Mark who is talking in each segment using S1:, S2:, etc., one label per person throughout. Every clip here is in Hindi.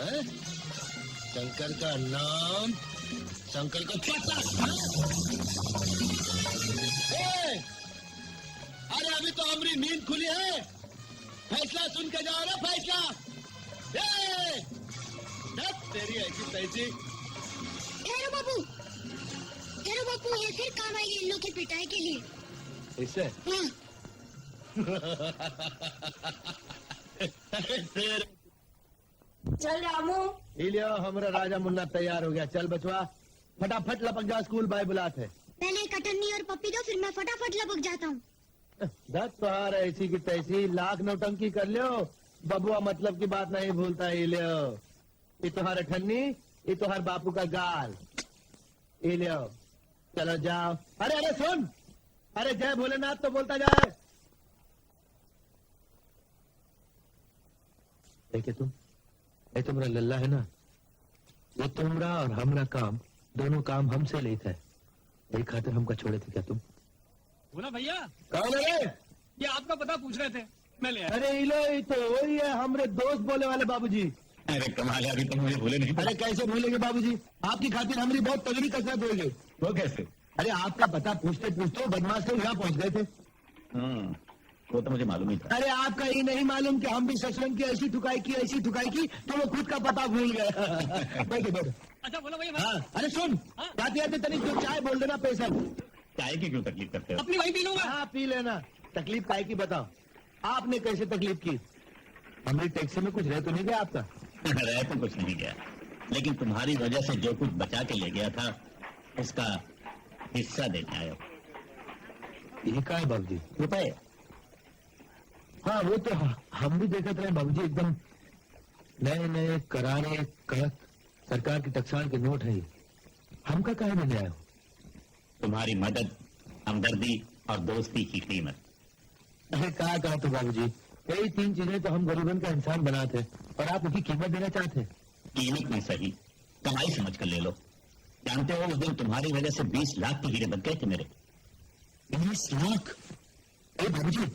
S1: है? शंकर का नाम, शंकर का पता। अरे अभी तो हमारी नींद खुली है, फैसला सुन के जाओ ना फैसला। तेरी ऐसी तैसी।
S2: हेरो बापू ये फिर काम आएगी इन लोग की पिटाई के लिए।
S1: इससे?
S2: हाँ।
S3: चल रामू।
S1: लियो, हमारा राजा मुन्ना तैयार हो गया। चल बचवा, फटाफट लपक जा, स्कूल बाय बुलाते।
S2: पहले कटन्नी और पप्पी दो, फिर मैं फटाफट लपक जाता हूँ।
S1: दस तुहार ऐसी की तैसी, लाख नौटंकी कर लियो, बबुआ मतलब की बात नहीं भूलता। ही लियो, ये तुहार अठन्नी, ये तुहार बापू का गाल। ये लियो, चलो जाओ। अरे अरे सुन, अरे जय भोलेनाथ तो बोलता जाए। देखे तुम, ये तुम्हारा लल्ला है ना, वो तुम्हारा और हमरा काम, दोनों काम हमसे लेता है। यही खातिर हमका छोड़े थे क्या तुम?
S4: बोला भैया।
S1: कौन है?
S4: ये आपका पता पूछ रहे थे, मैं ले आया।
S1: अरे इलो, ये तो वही है हमारे दोस्त बोले वाले बाबूजी।
S5: अरे कमाल है, अभी तो मुझे भूले नहीं।
S1: अरे कैसे भूलेंगे बाबूजी, आपकी खातिर हमारी बहुत तगड़ी कसरत हो गई।
S5: वो कैसे?
S1: अरे आपका पता पूछते पूछते बदमाश तो यहाँ पहुँच गए थे।
S5: वो तो मुझे मालूम ही था।
S1: अरे आपका ये नहीं मालूम कि हम भी ससुरन की ऐसी ठुकाई की तो वो खुद का पता भूल गए। बैठे बैठे।
S4: अच्छा बोला भैया।
S1: हाँ, अरे सुन, जाते जाते तनिक जो चाय बोल देना पैसा।
S5: चाय की क्यों तकलीफ करते हो?
S4: अपनी वही पी लूंगा।
S1: हाँ पी लेना। तकलीफ काय की बताओ, आपने कैसे तकलीफ की? हमारी टैक्सी में कुछ रह तो नहीं गया आपका?
S5: रह तो कुछ नहीं गया, लेकिन तुम्हारी वजह से जो कुछ बचा के ले गया था उसका हिस्सा देने आया।
S1: ये क्या है बाबूजी?
S5: रुपए।
S1: हाँ वो तो हम भी देखते रहे बाबूजी, एकदम नए नए करारे कड़क सरकार की टकसाल के नोट है। हमका काहे देने आए हो?
S5: तुम्हारी मदद, हमदर्दी और दोस्ती की कीमत।
S1: अरे कहा तो बाबूजी, यही तीन चीजें तो हम गरीबन का इंसान बनाते और आप उनकी कीमत देना चाहते।
S5: कीमत नहीं सही, कमाई समझ कर ले लो। जानते हो उस दिन तुम्हारी वजह से 20 लाख के हीरे बच गए थे मेरे।
S1: 20 लाख? अरे बाबूजी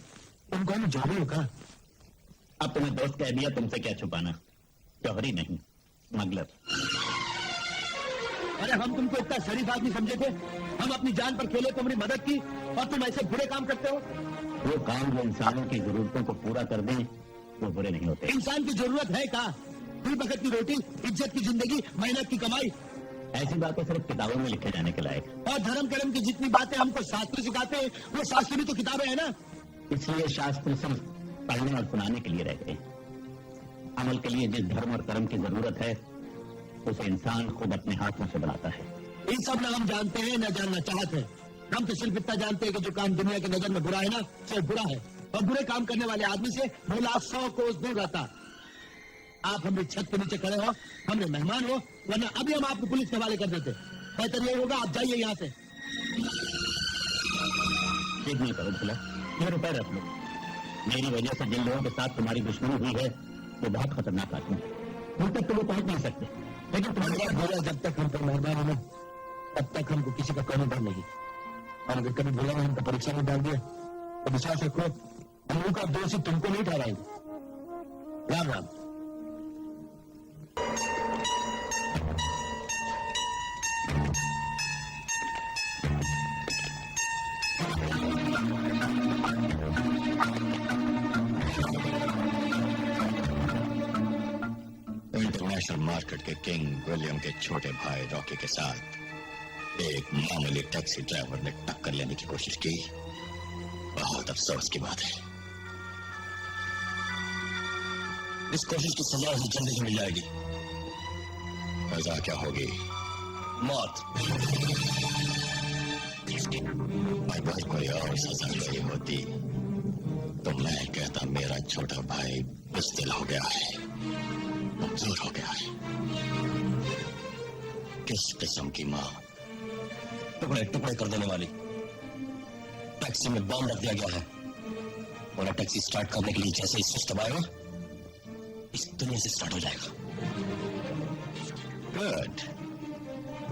S1: तुम कौन जौहरी हो का?
S5: अब तुम्हें दोस्त कह दिया, तुमसे क्या छुपाना। जौहरी नहीं, स्मगलर।
S1: अरे हम तुमको इतना शरीफ आदमी समझे थे, हम अपनी जान पर खेले, तुम्हारी मदद की और तुम ऐसे बुरे काम करते हो।
S5: वो काम जो इंसानों की जरूरतों को पूरा कर दें वो बुरे नहीं होते।
S1: इंसान की जरूरत है का? दो वक्त की रोटी, इज्जत की जिंदगी, मेहनत की कमाई।
S5: ऐसी बातें सिर्फ किताबों में लिखे जाने के लायक।
S1: और धर्म कर्म की जितनी बातें हमको शास्त्र सिखाते हैं वो शास्त्र भी तो किताबें है ना।
S5: इसलिए शास्त्र सिर्फ पढ़ने और सुनाने के लिए रह गए। अमल के लिए जिस धर्म और कर्म की जरूरत है उसे इंसान खुद अपने हाथों से बनाता है।
S1: इन सब ना हम जानते हैं न जानना चाहते हैं। हम तो सिर्फ इतना जानते हैं कि जो काम दुनिया की नजर में बुरा है ना, सिर्फ बुरा है, और बुरे काम करने वाले आदमी से भोला 100 कोस दूर रहता। आप हमारी छत के नीचे खड़े हो, हमने मेहमान हो, वरना अभी हम आपको पुलिस के हवाले कर देते। बेहतर यही होगा आप जाइए यहाँ से।
S5: ठीक नहीं करो भोला, ये रुपए रख लो। मेरी वजह से जिन लोगों के साथ तुम्हारी दुश्मनी हुई है वो बहुत खतरनाक आदमी है। उन तक तो वो पहुंच नहीं सकते, लेकिन तुम्हारे
S1: भोला जब तक हम पर मेहमान है तब तक हमको किसी का कोई डर नहीं। और अगर कभी भोला ने हमको परीक्षा में डाल दिया तो विश्वास रखो, हम लोग का दोषी तुमको नहीं ठहराएंगे। राम राम।
S6: इंटरनेशनल मार्केट के किंग विलियम के छोटे भाई रॉकी के साथ एक मामूली टैक्सी ड्राइवर ने टक्कर लेने की कोशिश की। बहुत अफसोस की बात है। इस कोशिश की सजा उसे जल्दी ही मिल जाएगी। सजा क्या होगी? मौत। अगर कोई और सजा नहीं होती तो मैं कहता मेरा छोटा भाई बुज़दिल हो गया है, कमजोर हो गया है। किस किस्म की माँ? टुकड़े टुकड़े कर देने वाली। टैक्सी में बॉम्ब रख दिया गया है और टैक्सी स्टार्ट करने के लिए जैसे ही स्विच दबाएगा इस दुनिया से स्टार्ट हो जाएगा। Good,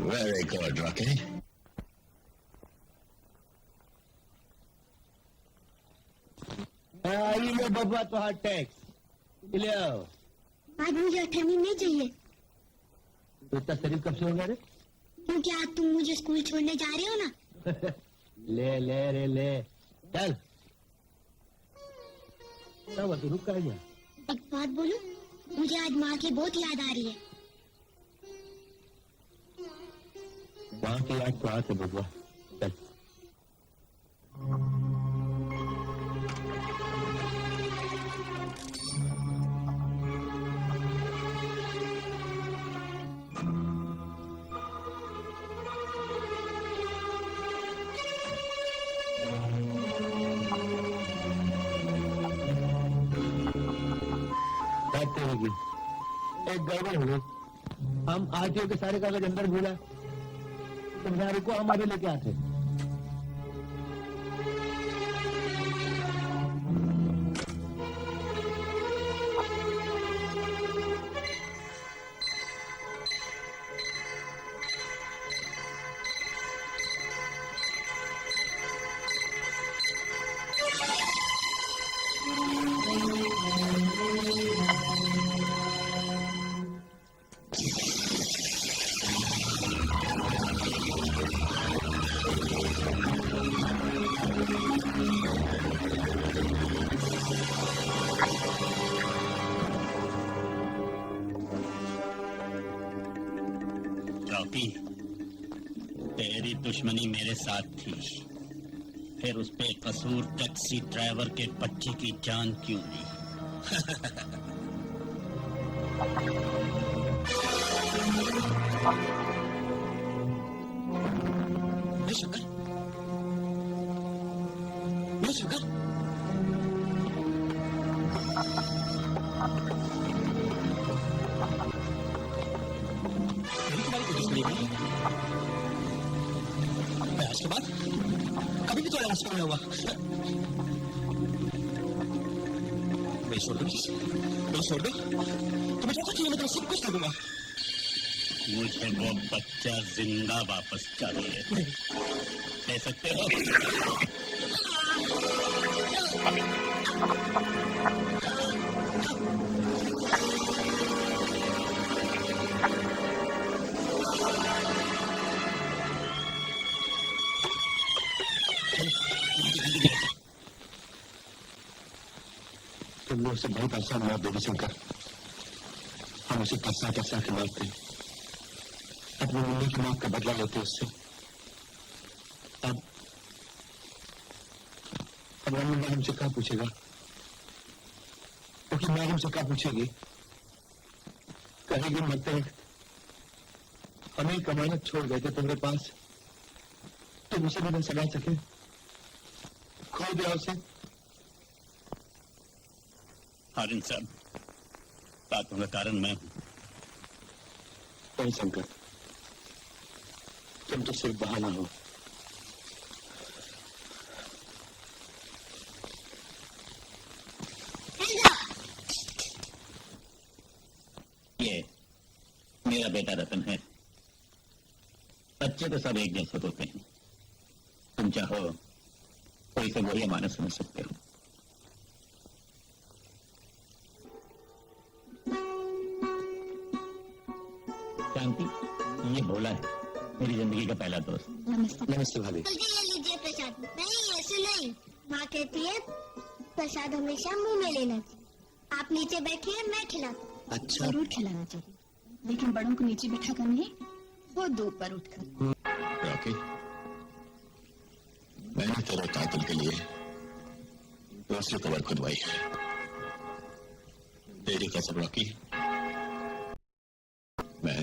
S6: very good Rocky.
S1: ये बबुआ तो टैक्स ले आओ।
S2: आज मुझे 8वीं नहीं चाहिए,
S1: तो इतना शरीफ कब से हो गया रे?
S2: क्योंकि आज तुम मुझे स्कूल छोड़ने जा रहे हो ना।
S1: ले ले रे ले, चल। क्या हुआ, तू रुक कर गया?
S2: एक बात बोलूं, मुझे आज माँ की बहुत याद आ रही है।
S1: वहाँ की याद तो आते बबुआ, चल। बात तो होगी, एक गड़बड़ हो गई। हम आरटीओ के सारे कागज अंदर भूला, तुम यहाँ रुको, हमारे लेके आते।
S5: रॉकी, तेरी दुश्मनी मेरे साथ थी, फिर उस पे कसूर टैक्सी ड्राइवर के बच्चे की जान क्यों ली?
S6: शंकर, शंकर, आज के बाद कभी भी तुम्हारा रास्ता नहीं होगा। मैं छोड़ दो, तुम्हें जो चाहिए मैं तुम्हें सब कुछ कर दूंगा।
S5: मुझे वो बच्चा जिंदा वापस चाहिए, ले सकते हो?
S1: तुमने उसे बहुत आसान मार दे शंकर, हम उसे पसा पसा के मारते, अपने मुन्ने की मौत का बदला लेते उससे। अब मुन्ना हमसे क्या पूछेगा? क्योंकि मैं हमसे क्या पूछेगी? कहेगी मरते वक्त हमें कमाना छोड़ गए थे तुम्हारे पास, तुम उसे भी न सगा सके, खो दिया उसे।
S5: और इन सब बातों का कारण मैं हूं।
S1: नहीं शंकर, तुम तो सिर्फ बहाना हो।
S5: ये मेरा बेटा रतन है। बच्चे तो सब एक जैसे होते हैं, तुम चाहो तो इसे वही मानस समझ सकते हो। शांति, ये भोला है, मेरी जिंदगी का पहला दोस्त।
S1: नमस्ते भाभी।
S2: जल्दी ले लीजिए प्रसाद। नहीं ऐसे नहीं, माँ कहती है प्रसाद हमेशा मुंह में लेना चाहिए। आप नीचे बैठिए, मैं खिलाता हूँ।
S1: अच्छा,
S3: जरूर खिलाना चाहिए, लेकिन बड़ों को नीचे बिठा कर नहीं, खुद ऊपर उठकर।
S6: रॉकी, मैंने तेरे कातिल के लिए दूसरी कबर खुदवाई है। तेरी कसम रॉकी, मैं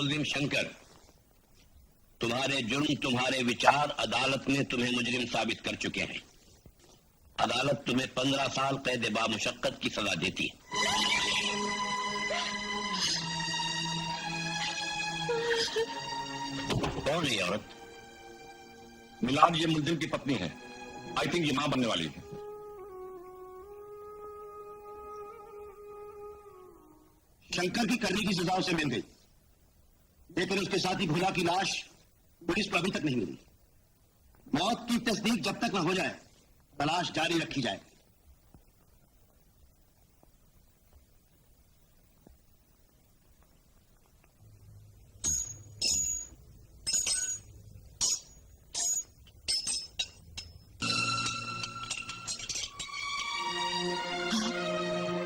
S7: मुल्जिम शंकर, तुम्हारे जुर्म, तुम्हारे विचार अदालत ने तुम्हें मुजरिम साबित कर चुके हैं। अदालत तुम्हें 15 साल कैद बामुशक्कत की सजा देती है।
S6: कौन है ये औरत?
S8: मिलान ये मुल्जिम की पत्नी है। आई थिंक ये मां बनने वाली है।
S1: शंकर की करने की सजा उसे मिल गई, लेकिन उसके साथी भोला की लाश पुलिस को अभी तक नहीं मिली। मौत की तस्दीक जब तक न हो जाए, तलाश जारी रखी जाए।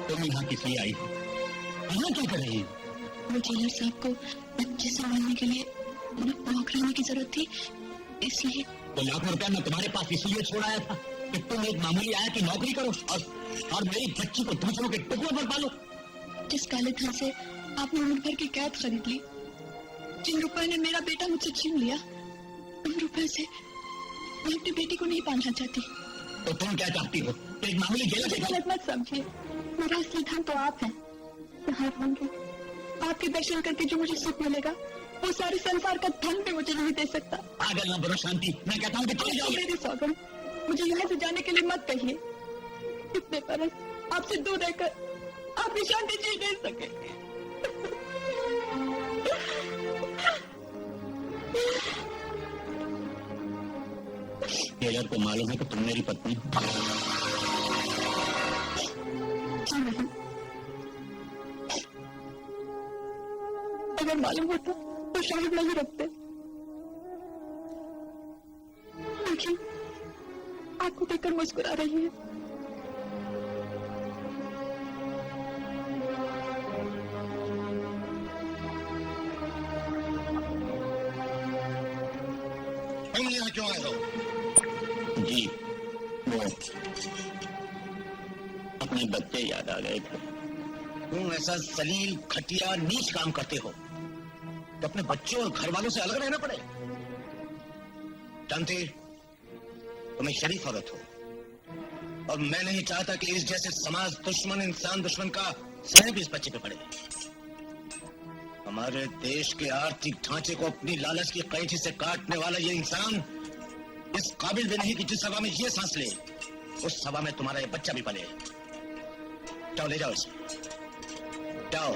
S5: तुम यहाँ किस लिए आई हो? यहाँ क्या कर रही हो?
S3: वो जेलर साहब को बच्चे संभालने के लिए नौकरानी की जरूरत थी, इसलिए।
S5: तो लाखों रुपया मैं तुम्हारे पास इसलिए छोड़ आया था कि तुम एक मामूली आया की नौकरी करो और मेरी बच्ची को दूसरों के टुकड़ों पर पालो।
S3: जिस काले धन से आपने उम्र भर की कैद खरीद ली, जिन रुपए ने मेरा बेटा मुझसे छीन लिया, उन रुपए से मैं अपनी बेटी को नहीं पालना चाहती।
S5: तो तुम क्या चाहती हो? एक मामूली जेलर से
S3: गलत मत समझिए, मेरा असली धन तो आप हैं। यहाँ होंगे आपके दर्शन करके जो मुझे सुख मिलेगा, वो सारे संसार का धन भी मुझे नहीं दे सकता।
S5: पागल ना बनो शांति, मैं कहता हूँ कि चले जाओ।
S3: मेरी सौगंध, मुझे यहाँ से जाने के लिए मत कहिए। इतने बरस आपसे दूर रहकर आप भी शांति जी नहीं सके।
S5: जेलर को मालूम है कि तुम मेरी पत्नी हो?
S3: नहीं, अगर मालूम होता तो शायद नहीं रखते, लेकिन आपको देखकर मुस्कुरा रही है।
S8: तुम यहाँ क्यों आए हो?
S5: जी, वो अपने बच्चे याद आ गए थे।
S1: तुम ऐसा जलील, घटिया, नीच काम करते हो कि अपने बच्चों और घर वालों से अलग रहना पड़े। जानते, तुम एक शरीफ औरत हो और मैं नहीं चाहता कि इस जैसे समाज दुश्मन, इंसान दुश्मन का स्नेह भी इस बच्चे पे पड़े। हमारे देश के आर्थिक ढांचे को अपनी लालच की कैंची से काटने वाला ये इंसान इस काबिल भी नहीं कि जिस सभा में ये सांस ले, उस सभा में तुम्हारा ये बच्चा भी पले। जाओ, ले जाओ इसे, जाओ।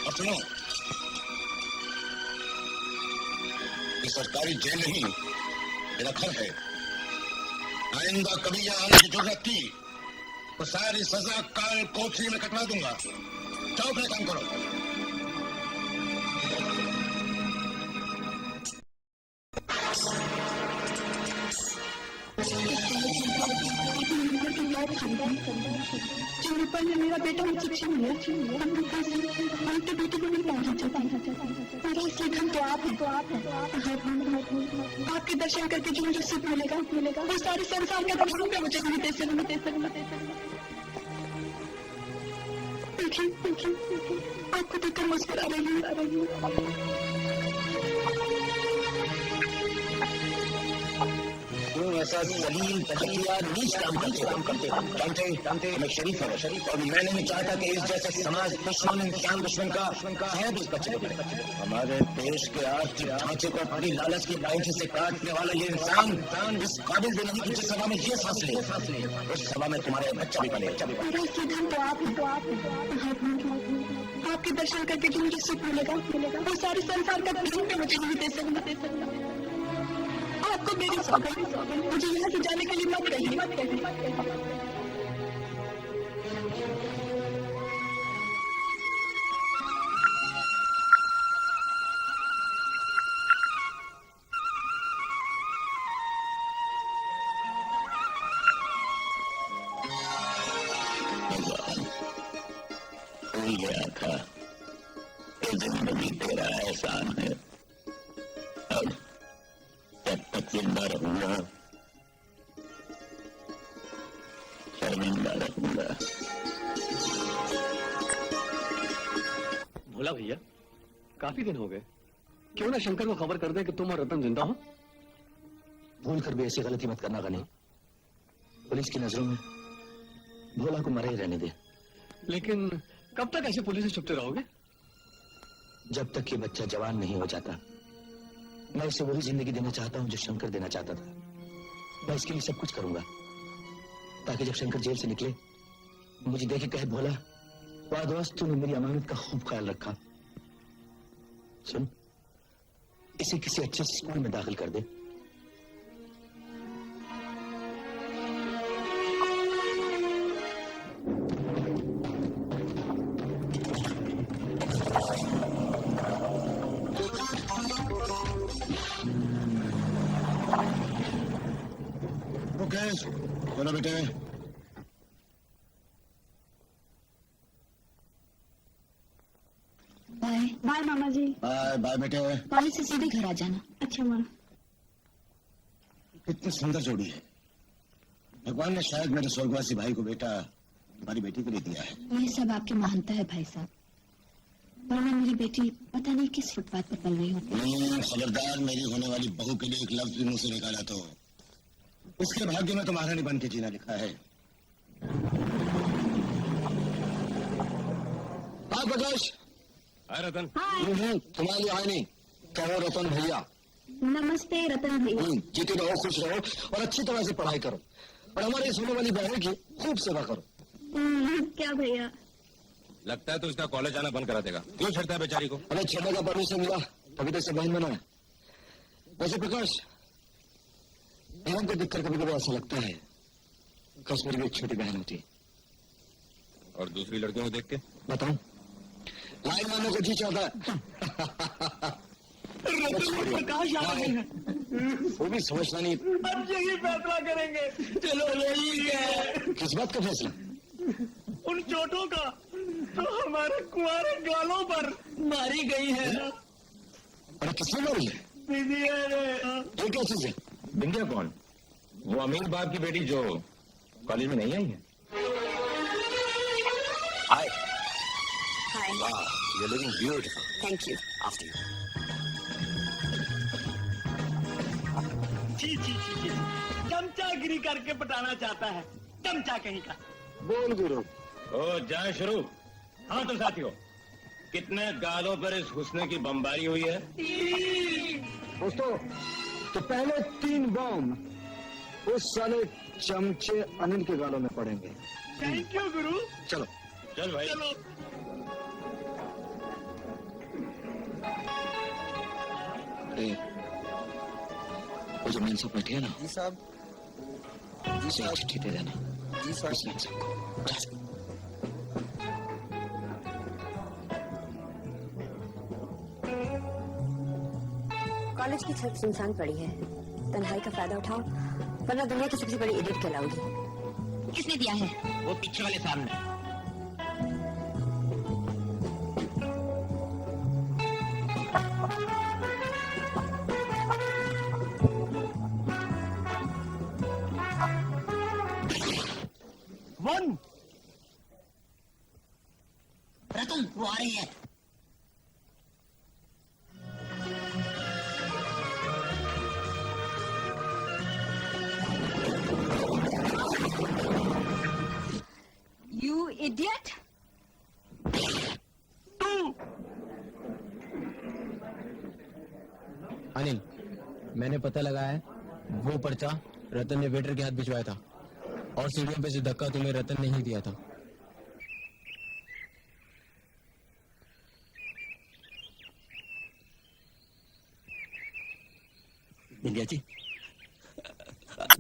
S8: और सुनो, ये सरकारी जेल नहीं, मेरा घर है। आइंदा कभी यहाँ आने की जरूरत की तो सारी सजा काल कोठरी में कटवा दूंगा। जाओ, अपना काम करो।
S3: जो रुपए ने मेरा बेटा मुझसे छीन लिया, हम रुपए से अपनी बेटी को नहीं पालना चाहता। मेरा असली धन तो आप है, आपके दर्शन करके जो मुझे सुख मिलेगा, वो सारे संसार का धन भी मुझे नहीं दे सकता। लेकिन आपको देखकर मुस्कुरा रही हूँ।
S1: तुम ऐसा जलील, घटिया, नीच काम करते हो। जानते मैं शरीफ हूँ और मैं नहीं चाहता कि इस जैसे समाज दुश्मन, इंसान दुश्मन का शायद इस बच्चे को। हमारे देश के आर्थिक ढांचे को अपनी लालच की कैंची से काटने वाला ये इंसान इस काबिल भी नहीं कि जिस सभा में ये सांस ले, उस सभा में तुम्हारे बच्चा भी पले।
S3: मेरा असली धन तो आप आपके दर्शन करके जो मुझे सुख मिलेगा, वो सारे संसार का धन भी मुझे नहीं दे सकता। आपको मेरी सौगंध, मुझे यहाँ से जाने के लिए मत कहिए।
S5: भूल गया था कि जिंदगी तेरा एहसान है। अब जब तक जिंदा रहूंगा
S9: भोला भैया, काफी दिन हो गए, क्यों ना शंकर को खबर कर दे कि तुम और रतन जिंदा हो।
S5: भूल कर भी ऐसी गलती मत करना गनी। पुलिस की नजरों में भोला को मरे ही रहने दे।
S9: लेकिन कब तक ऐसे पुलिस से छुपते रहोगे?
S5: जब तक ये बच्चा जवान नहीं हो जाता। मैं उसे वही जिंदगी देना चाहता हूं जो शंकर देना चाहता था। मैं इसके लिए सब कुछ करूंगा ताकि जब शंकर जेल से निकले मुझे देखे कहे, भोला वाह दोस्त, तूने मेरी अमानत का खूब ख्याल रखा। सुन, इसे किसी अच्छे स्कूल में दाखिल कर दे।
S8: बोलो बेटे।
S3: बाय बाय मामा जी।
S8: बाय बाय बेटे।
S3: कॉलेज से सीधे घर आ जाना। अच्छा माँ।
S8: कितनी सुंदर जोड़ी है। भगवान ने शायद मेरे स्वर्गवासी भाई को बेटा हमारी बेटी को दे दिया है।
S3: ये सब आपकी महानता है भाई साहब, वरना मेरी बेटी पता नहीं किस फुटपाथ पर पल रही होती।
S8: खबरदार, मेरी होने वाली बहू के लिए एक लफ्ज भी मुंह से निकाला तो उसके भाग्य में तो महारानी बन के जीना लिखा है। हाँ प्रकाश।
S9: हाय रतन।
S8: तुम्हारी आए नहीं। कहो रतन भैया।
S3: नमस्ते रतन भैया।
S8: जीते रहो, खुश रहो और अच्छी तरह से पढ़ाई करो और हमारे इस होने वाली बहू की खूब सेवा करो।
S3: क्या भैया?
S6: लगता है तो इसका कॉलेज आना बंद करा देगा। क्यों छेड़ता है बेचारी को?
S8: अरे छेड़ने का परमिशन मिला तभी तो इसे बहन बना है। वैसे प्रकाश, बहन को दिखकर कभी कभी ऐसा लगता है काश मेरी भी एक छोटी बहन होती।
S6: और दूसरी लड़कियों को देख के
S8: बताऊं, लाइन मारने को जी चाहता है।
S9: प्रकाश आ रहे हैं।
S8: वो भी समझना नहीं।
S9: अब यही फैसला करेंगे। चलो यही है।
S8: किस बात का फैसला?
S9: उन चोटों का जो हमारे कुंवारे गालों पर मारी गई है।
S8: अरे किसने मारी है?
S9: दीदिया ने।
S8: ये क्या चीज है?
S6: बिंदिया कौन? वो अमीर बाप की बेटी जो कॉलेज में नहीं आई है।
S10: हाय।
S2: हाय।
S10: वाह, you looking beautiful.
S2: Thank you.
S10: After you.
S9: जी जी जी जी, चमचागिरी करके पटाना चाहता है, चमचा कहीं का।
S8: बोल गुरु।
S6: ओ जाए शुरू। हाँ तो साथियों, कितने गालों पर इस हुस्ने की बमबारी हुई है?
S1: दोस्तों, तो पहले 3 बम उस साले चमचे अनिल के गालों में पड़ेंगे।
S9: थैंक यू गुरु।
S1: चलो
S6: चल भाई।
S9: चलो।
S5: वो जो मेन सब बैठे है ना,
S10: जी साहब।
S5: उसे एक चिट्ठी दे देना।
S10: जी साहब।
S5: उस मेन सबको। जा।
S11: कॉलेज की छत सुनसान पड़ी है, तन्हाई का फायदा उठाओ वरना दुनिया की सबसे बड़ी इडियट कहलाओगी।
S3: किसने दिया है?
S5: वो पीछे वाले सामने।
S9: वन।
S5: रतन, वो आ रही है।
S11: You idiot!
S12: अनिल, मैंने पता लगाया है, वो पर्चा रतन ने वेटर के हाथ भिजवाया था और सीढ़ियों पे से धक्का तुम्हें रतन ने ही दिया था।
S5: इंडिया जी,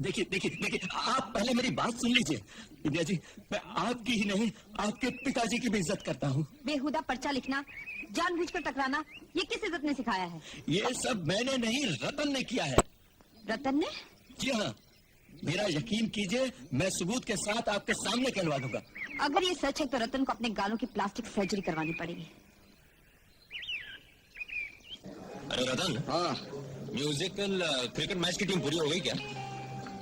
S5: देखिए देखिए देखिए, आप पहले मेरी बात सुन लीजिए। इंडिया जी, मैं आपकी ही नहीं आपके पिताजी की भी इज्जत करता हूँ।
S11: बेहुदा पर्चा लिखना, जानबूझकर टकराना, ये किस इज्जत ने सिखाया है?
S5: ये सब मैंने नहीं, रतन ने किया है।
S11: रतन ने?
S5: जी हाँ, मेरा यकीन कीजिए, मैं सबूत के साथ आपके सामने कहलवा दूंगा।
S11: अगर ये सच है तो रतन को अपने गालों की प्लास्टिक सर्जरी करवानी पड़ेगी।
S6: अरे रतन।
S8: हाँ
S6: म्यूजिकल क्रिकेट मैच की टीम पूरी हो गई क्या?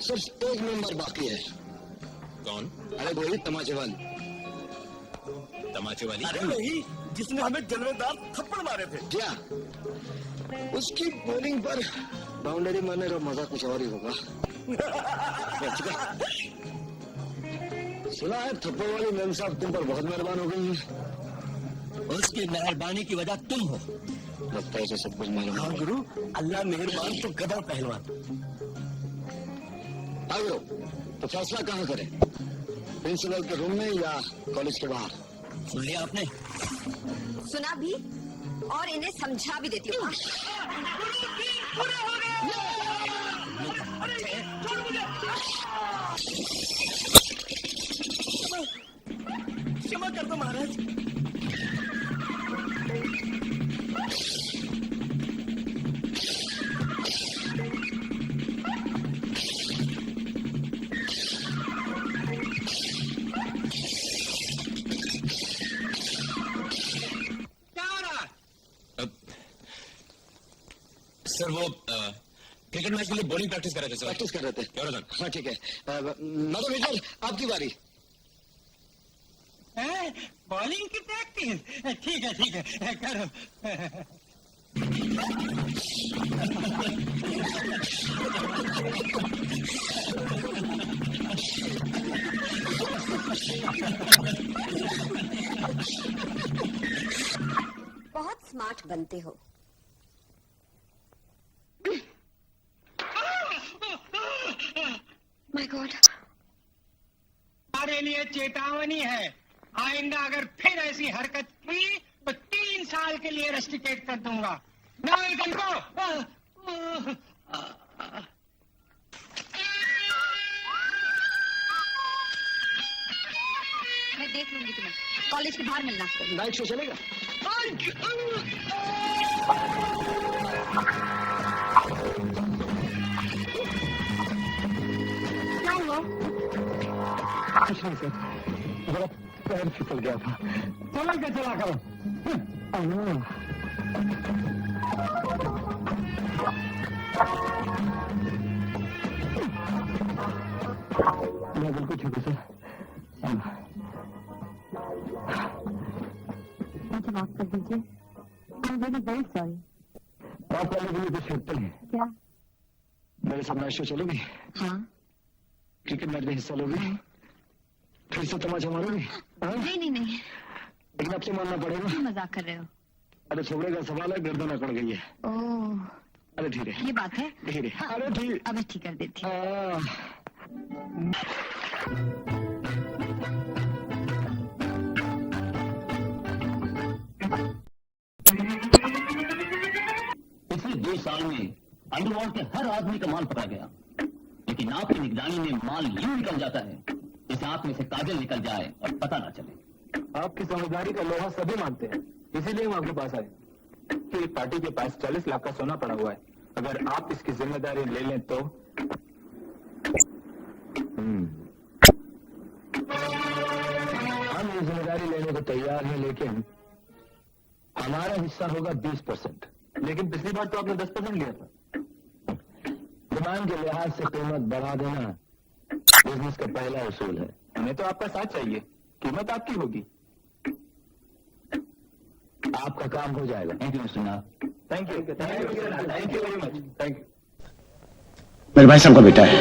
S8: सिर्फ एक नंबर बाकी है।
S5: कौन? अरे वही तमाचे वाली। तमाचे वाली?
S9: अरे नहीं, जिसने हमें जलवेदार थप्पड़ मारे थे।
S5: क्या उसकी बॉलिंग पर बाउंड्री मारने का मजा कुछ और ही होगा। सुना है थप्पड़ वाली मैम साहब तुम पर बहुत मेहरबान हो गई है।
S6: उसकी मेहरबानी की वजह तुम हो।
S5: लगता है इसे सब कुछ मालूम
S9: हाँ
S5: है।
S9: गुरु, अल्लाह मेहरबान तो गधा पहलवान।
S5: आओ तो फैसला कहाँ करें? प्रिंसिपल के रूम में या कॉलेज के बाहर?
S6: सुन लिया आपने?
S11: सुना भी और इन्हें समझा भी देती हूँ।
S9: क्षमा कर दो महाराज।
S6: सर वो क्रिकेट मैच के लिए बॉलिंग प्रैक्टिस कर रहे थे सर।
S5: प्रैक्टिस कर रहे थे?
S6: क्या रतन?
S5: हाँ ठीक है। मदर मीटर आपकी बारी।
S4: बॉलिंग की प्रैक्टिस? ठीक है करो।
S11: बहुत स्मार्ट बनते हो। माय गॉड,
S4: हमारे लिए चेतावनी है, आइंदा अगर फिर ऐसी हरकत की तो 3 साल के लिए रेस्ट्रिकेट कर दूंगा। नायकन को
S11: मैं देख लूंगी तुम्हें। कॉलेज के बाहर मिलना।
S5: नाइट शो चलेगा?
S11: क्या हुआ?
S5: कुछ नहीं सर, मेरा पैर फिसल गया था।
S4: चला करो।
S5: मैं बिल्कुल ठीक हूँ सर।
S11: मुझे माफ कर दीजिए। I am very sorry.
S5: आप करने के लिए कुछ छूटते हैं
S11: क्या?
S5: मेरे साथ नाइट शो चलोगी?
S11: हाँ।
S5: क्रिकेट मैच में हिस्सा लोगी? फिर से तमाचा मारोगी? हाँ?
S11: नहीं।
S5: लेकिन आपसे मानना पड़ेगा।
S11: मजाक कर रहे हो?
S5: अरे थोड़े का सवाल है, गर्दन अकड़ गई है।
S11: ओह,
S5: अरे धीरे
S11: ये बात है।
S5: धीरे। अरे धीरे।
S11: अब मैं ठीक कर देती हूँ।
S6: पिछले 2 साल में अंडरवर्ल्ड के हर आदमी का माल पकड़ा गया, लेकिन आपकी निगरानी में माल यूं निकल जाता है जैसे आंख में से काजल निकल जाए और पता ना चले।
S12: आपकी समझदारी का लोहा सभी मानते हैं, इसीलिए हम आपके पास आए कि पार्टी के पास 40 लाख का सोना पड़ा हुआ है। अगर आप इसकी जिम्मेदारी ले लें तो।
S5: हम ये जिम्मेदारी लेने को तैयार हैं, लेकिन हमारा हिस्सा होगा 20%।
S12: लेकिन पिछली बार तो आपने 10% लिया था।
S5: डिमांड के लिहाज से कीमत बढ़ा देना बिजनेस का पहला उसूल है।
S12: हमें तो आपका साथ चाहिए, कीमत आपकी होगी।
S5: आपका काम हो जाएगा।
S6: Thank you mister Nath.
S12: Thank you very much. Thank you.
S1: मेरे भाई साहब का बेटा है।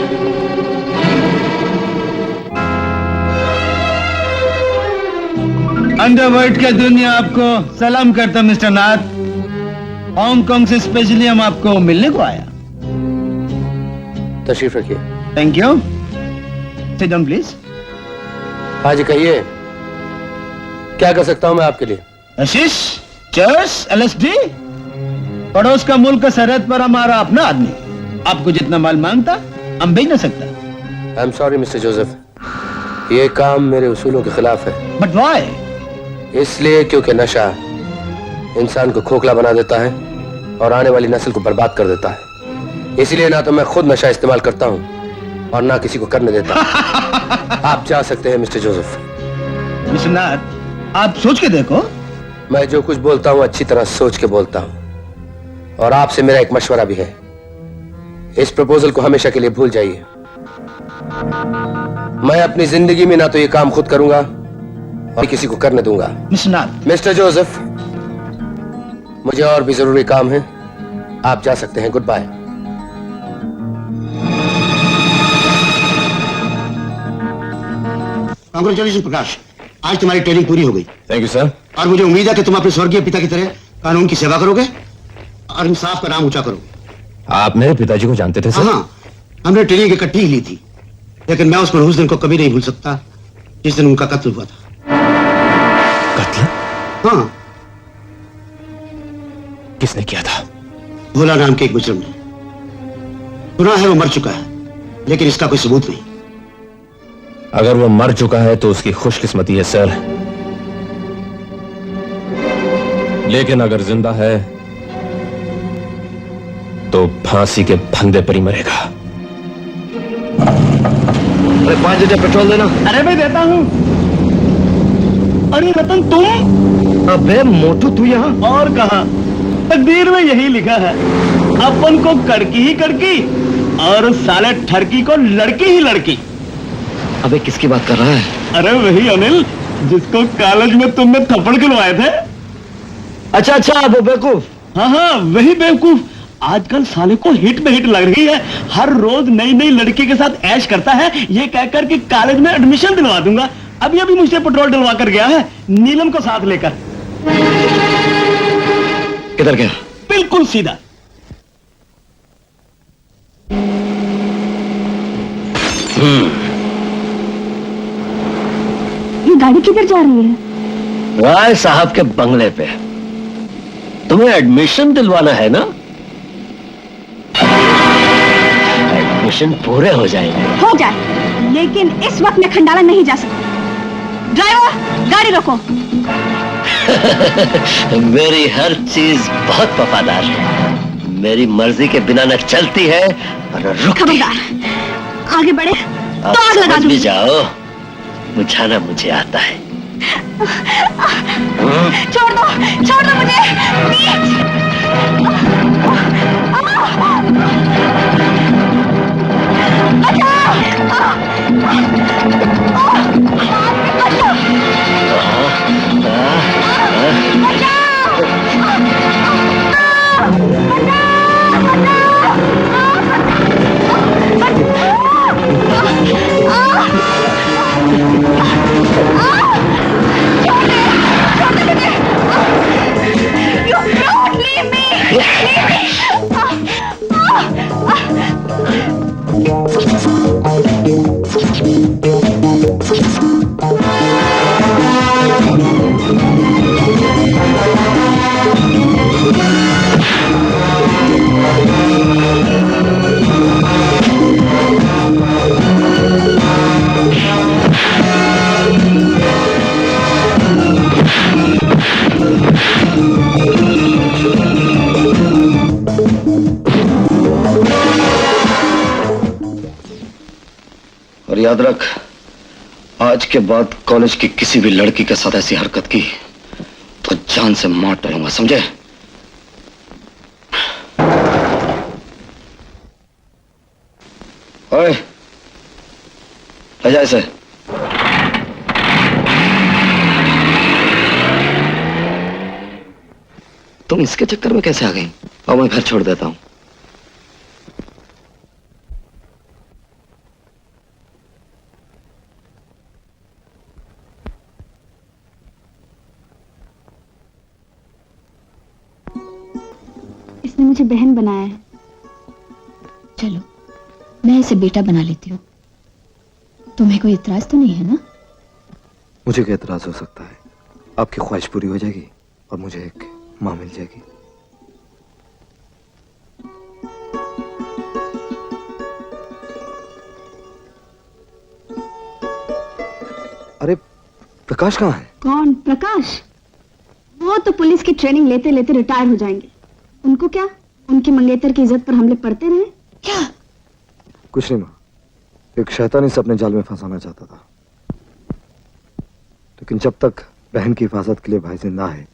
S9: अंडरवर्ल्ड की दुनिया आपको सलाम करता मिस्टर नाथ। हांगकांग से स्पेशली हम आपको मिलने को आया।
S10: तशरीफ रखिए।
S9: Thank you. Sit down please.
S10: हाँ जी कहिए, क्या कर सकता हूँ मैं आपके लिए?
S9: आशीष, चर्स, LSD, पड़ोस का मुल्क सरहद पर हमारा अपना आदमी आपको जितना माल मांगता हम भेज न सकता।
S10: I am sorry mister Joseph, ये काम मेरे उसूलों के खिलाफ है।
S9: But why?
S10: इसलिए क्योंकि नशा इंसान को खोखला बना देता है और आने वाली नस्ल को बर्बाद कर देता है। इसलिए ना तो मैं खुद नशा इस्तेमाल करता हूँ और ना किसी को करने देता। आप जा सकते हैं मिस्टर जोसेफ।
S9: मिस्टर नाथ, आप सोच के देखो।
S10: मैं जो कुछ बोलता हूँ अच्छी तरह सोच के बोलता हूँ, और आपसे मेरा एक मशवरा भी है, इस प्रपोजल को हमेशा के लिए भूल जाइए। मैं अपनी जिंदगी में ना तो ये काम खुद करूंगा और किसी को करने दूंगा।
S9: मिस्टर नाथ,
S10: मिस्टर जोसेफ, मुझे और भी जरूरी काम है, आप जा सकते हैं। Good bye.
S1: कांग्रेचुलेशन प्रकाश, आज तुम्हारी ट्रेनिंग पूरी हो गई।
S10: Thank you sir.
S1: और मुझे उम्मीद है कि तुम अपने स्वर्गीय पिता की तरह कानून की सेवा करोगे और इंसाफ का नाम ऊंचा करोगे।
S10: आप मेरे पिताजी को जानते थे सर?
S1: हाँ, हमने ट्रेनिंग इकट्ठी ही ली थी, लेकिन मैं उस मनहूस दिन को कभी नहीं भूल सकता जिस दिन उनका कत्ल हुआ था।
S10: कत्ल?
S1: हाँ।
S10: किसने किया था?
S1: भोला नाम के एक मुजरिम ने। सुना है वो मर चुका है, लेकिन इसका कोई सबूत नहीं।
S10: अगर वो मर चुका है तो उसकी खुशकिस्मती है सर, लेकिन अगर जिंदा है तो फांसी के फंदे पर ही मरेगा।
S5: अरे 5 लीटर पेट्रोल देना।
S9: अरे मैं देता हूँ। अरे रतन तुम?
S5: अबे मोटू तू यहाँ?
S9: और कहा, तकदीर में यही लिखा है, अपन को कड़की ही कड़की और साले ठरकी को लड़की ही लड़की।
S5: अबे किसकी बात कर रहा है?
S9: अरे वही अनिल जिसको कॉलेज में तुमने थप्पड़ खिलवाए थे।
S5: अच्छा, वो बेवकूफ।
S9: हाँ, वही बेवकूफ। आजकल साले को हिट में हिट लग रही है, हर रोज नई नई लड़की के साथ ऐश करता है, ये कहकर कि कॉलेज में एडमिशन दिलवा दूंगा। अभी मुझसे पेट्रोल डलवा कर गया है, नीलम को साथ लेकर।
S5: किधर गया?
S9: बिल्कुल सीधा।
S3: ये गाड़ी किधर जा रही है?
S5: राय साहब के बंगले पे। तुम्हें एडमिशन दिलवाना है ना? एडमिशन पूरे हो जाएंगे।
S3: हो जाए, लेकिन इस वक्त मैं खंडाला नहीं जा सकती। ड्राइवर, गाड़ी रोको।
S5: मेरी हर चीज बहुत वफादार है, मेरी मर्जी के बिना न चलती है और न रुकती।
S3: खबरदार आगे बढ़े
S5: अब
S3: तो आग लगा
S5: समझ भी
S3: दूंगी।
S5: जाओ, बुझाना मुझे आता है।
S3: छोड़ दो मुझे, प्लीज।
S5: और याद रख, आज के बाद कॉलेज की किसी भी लड़की के साथ ऐसी हरकत की तो जान से मार डालूंगा, समझे? ओए, ले जा इसे। तुम इसके चक्कर में कैसे आ गई? और मैं घर छोड़ देता हूं।
S3: इसने मुझे बहन बनाया है। चलो, मैं इसे बेटा बना लेती हूँ। तुम्हें कोई इतराज तो नहीं है ना?
S10: मुझे क्या इतराज हो सकता है? आपकी ख्वाहिश पूरी हो जाएगी और मुझे एक मां मिल जाएगी। अरे प्रकाश कहाँ है?
S3: कौन प्रकाश? वो तो पुलिस की ट्रेनिंग लेते लेते रिटायर हो जाएंगे। उनको क्या, उनकी मंगेतर की इज्जत पर हमले पड़ते रहे क्या?
S10: कुछ नहीं माँ, एक शैतान इसे अपने जाल में फंसाना चाहता था, लेकिन जब तक बहन की हिफाजत के लिए भाई जिंदा है,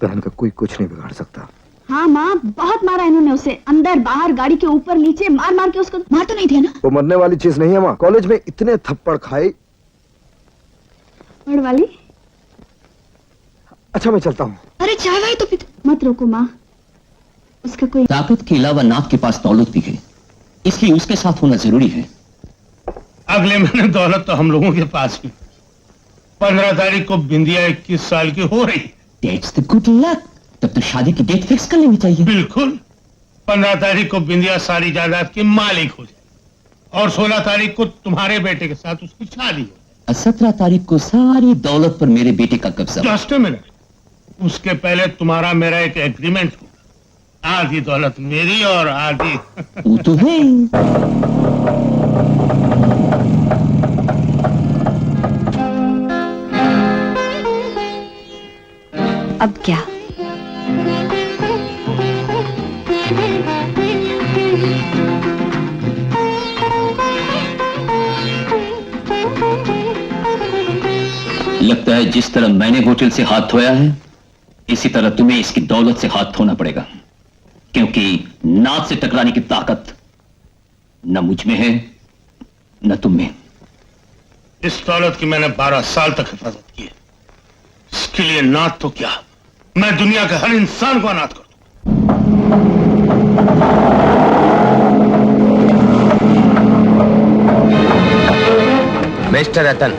S10: बहन का कोई कुछ नहीं बिगाड़ सकता।
S3: हाँ माँ, बहुत मारा इन्होंने उसे, अंदर बाहर गाड़ी के ऊपर नीचे मार मार के उसको। मार तो नहीं दिया ना?
S13: वो मरने वाली चीज नहीं है माँ, कॉलेज में इतने थप्पड़ खाए।
S3: पड़ वाली?
S13: अच्छा मैं चलता हूँ।
S3: अरे चाय वाय तो पी, मत रोको माँ, उसका कोई
S6: ताकत के अलावा नाथ के पास दौलत भी है, इसलिए उसके साथ होना जरूरी है।
S4: अगले महीने दौलत तो हम लोगों के पास भी। 15 तारीख को बिंदिया 21 साल की हो रही।
S6: That's the good luck. तब तो शादी की डेट फिक्स कर लेनी चाहिए।
S4: बिल्कुल। 15 तारीख को बिंदिया सारी जायदाद की मालिक हो जाए और 16 तारीख को तुम्हारे बेटे के साथ उसकी शादी हो।
S6: 17 तारीख को सारी दौलत पर मेरे बेटे का कब्जा।
S4: जस्ट अ मिनट, उसके पहले तुम्हारा मेरा एक एग्रीमेंट हो, आधी दौलत मेरी और आधी
S6: वो तो है।
S11: अब क्या?
S6: लगता है जिस तरह मैंने होटल से हाथ धोया है, इसी तरह तुम्हें इसकी दौलत से हाथ धोना पड़ेगा, क्योंकि नाथ से टकराने की ताकत न मुझ में है न तुम में।
S4: इस दौलत की मैंने 12 साल तक हिफाजत की है। इसके लिए नाथ तो क्या, मैं दुनिया के हर इंसान को अनाथ कर दूं।
S10: मिस्टर रतन,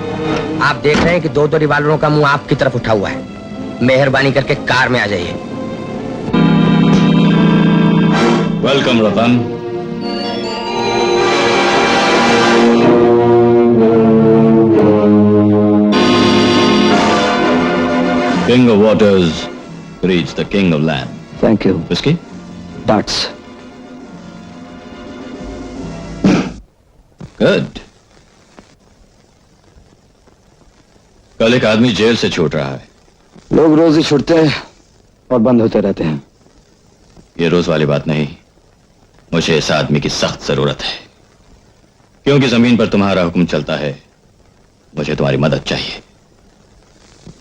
S10: आप देख रहे हैं कि दो रिवाल्वरों का मुंह आपकी तरफ उठा हुआ है। मेहरबानी करके कार में आ जाइए।
S6: Welcome Ratan.
S14: King of waters greets the king of land.
S5: Thank you.
S14: Whiskey?
S5: Darts.
S14: Good. कल एक आदमी जेल से छूट रहा है।
S5: लोग रोज ही छूटते हैं और बंद होते रहते हैं।
S14: ये रोज वाली बात नहीं, मुझे इस आदमी की सख्त जरूरत है, क्योंकि जमीन पर तुम्हारा हुक्म चलता है। मुझे तुम्हारी मदद चाहिए।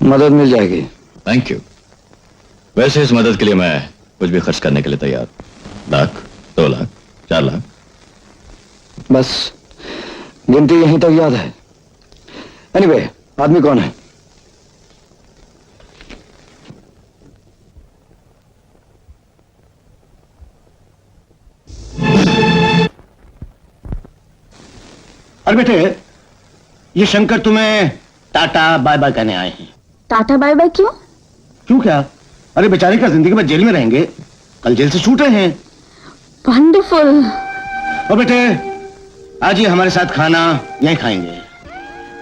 S5: मदद मिल जाएगी।
S14: Thank you. वैसे इस मदद के लिए मैं कुछ भी खर्च करने के लिए तैयार। 1 लाख, 2 लाख, 4 लाख,
S5: बस गिनती यहीं तक याद है। एनीवे, आदमी कौन है?
S9: अरे बेटे, ये शंकर तुम्हें टाटा बाय बाय कहने आए हैं।
S3: टाटा बाय बाय क्यों?
S9: क्यों क्या? अरे बेचारे का जिंदगी में जेल में रहेंगे, कल जेल से छूटे हैं।
S3: वंडरफुल।
S9: और बेटे, आज ये हमारे साथ खाना यहीं खाएंगे।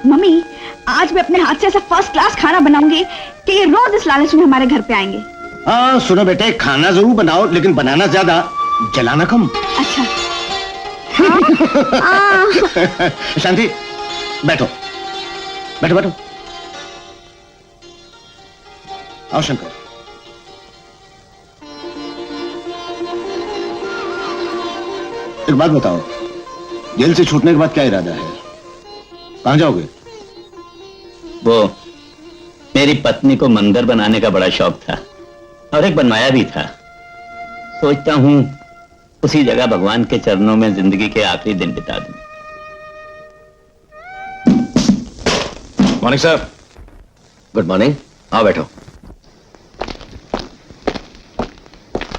S3: मम्मी, आज मैं अपने हाथ से ऐसा फर्स्ट क्लास खाना बनाऊंगी कि ये रोज इस लालच में हमारे घर पे आएंगे।
S9: हाँ सुनो बेटे, खाना जरूर बनाओ, लेकिन बनाना ज्यादा, जलाना कम।
S3: अच्छा।
S9: शांति, बैठो बैठो बैठो। आओ शंकर। एक बात बताओ, जेल से छूटने के बाद क्या इरादा है? कहां जाओगे?
S6: वो मेरी पत्नी को मंदिर बनाने का बड़ा शौक था और एक बनवाया भी था। सोचता हूं उसी जगह भगवान के चरणों में जिंदगी के आखिरी दिन बिता दूं।
S14: Morning sir.
S10: गुड मॉर्निंग, आओ बैठो।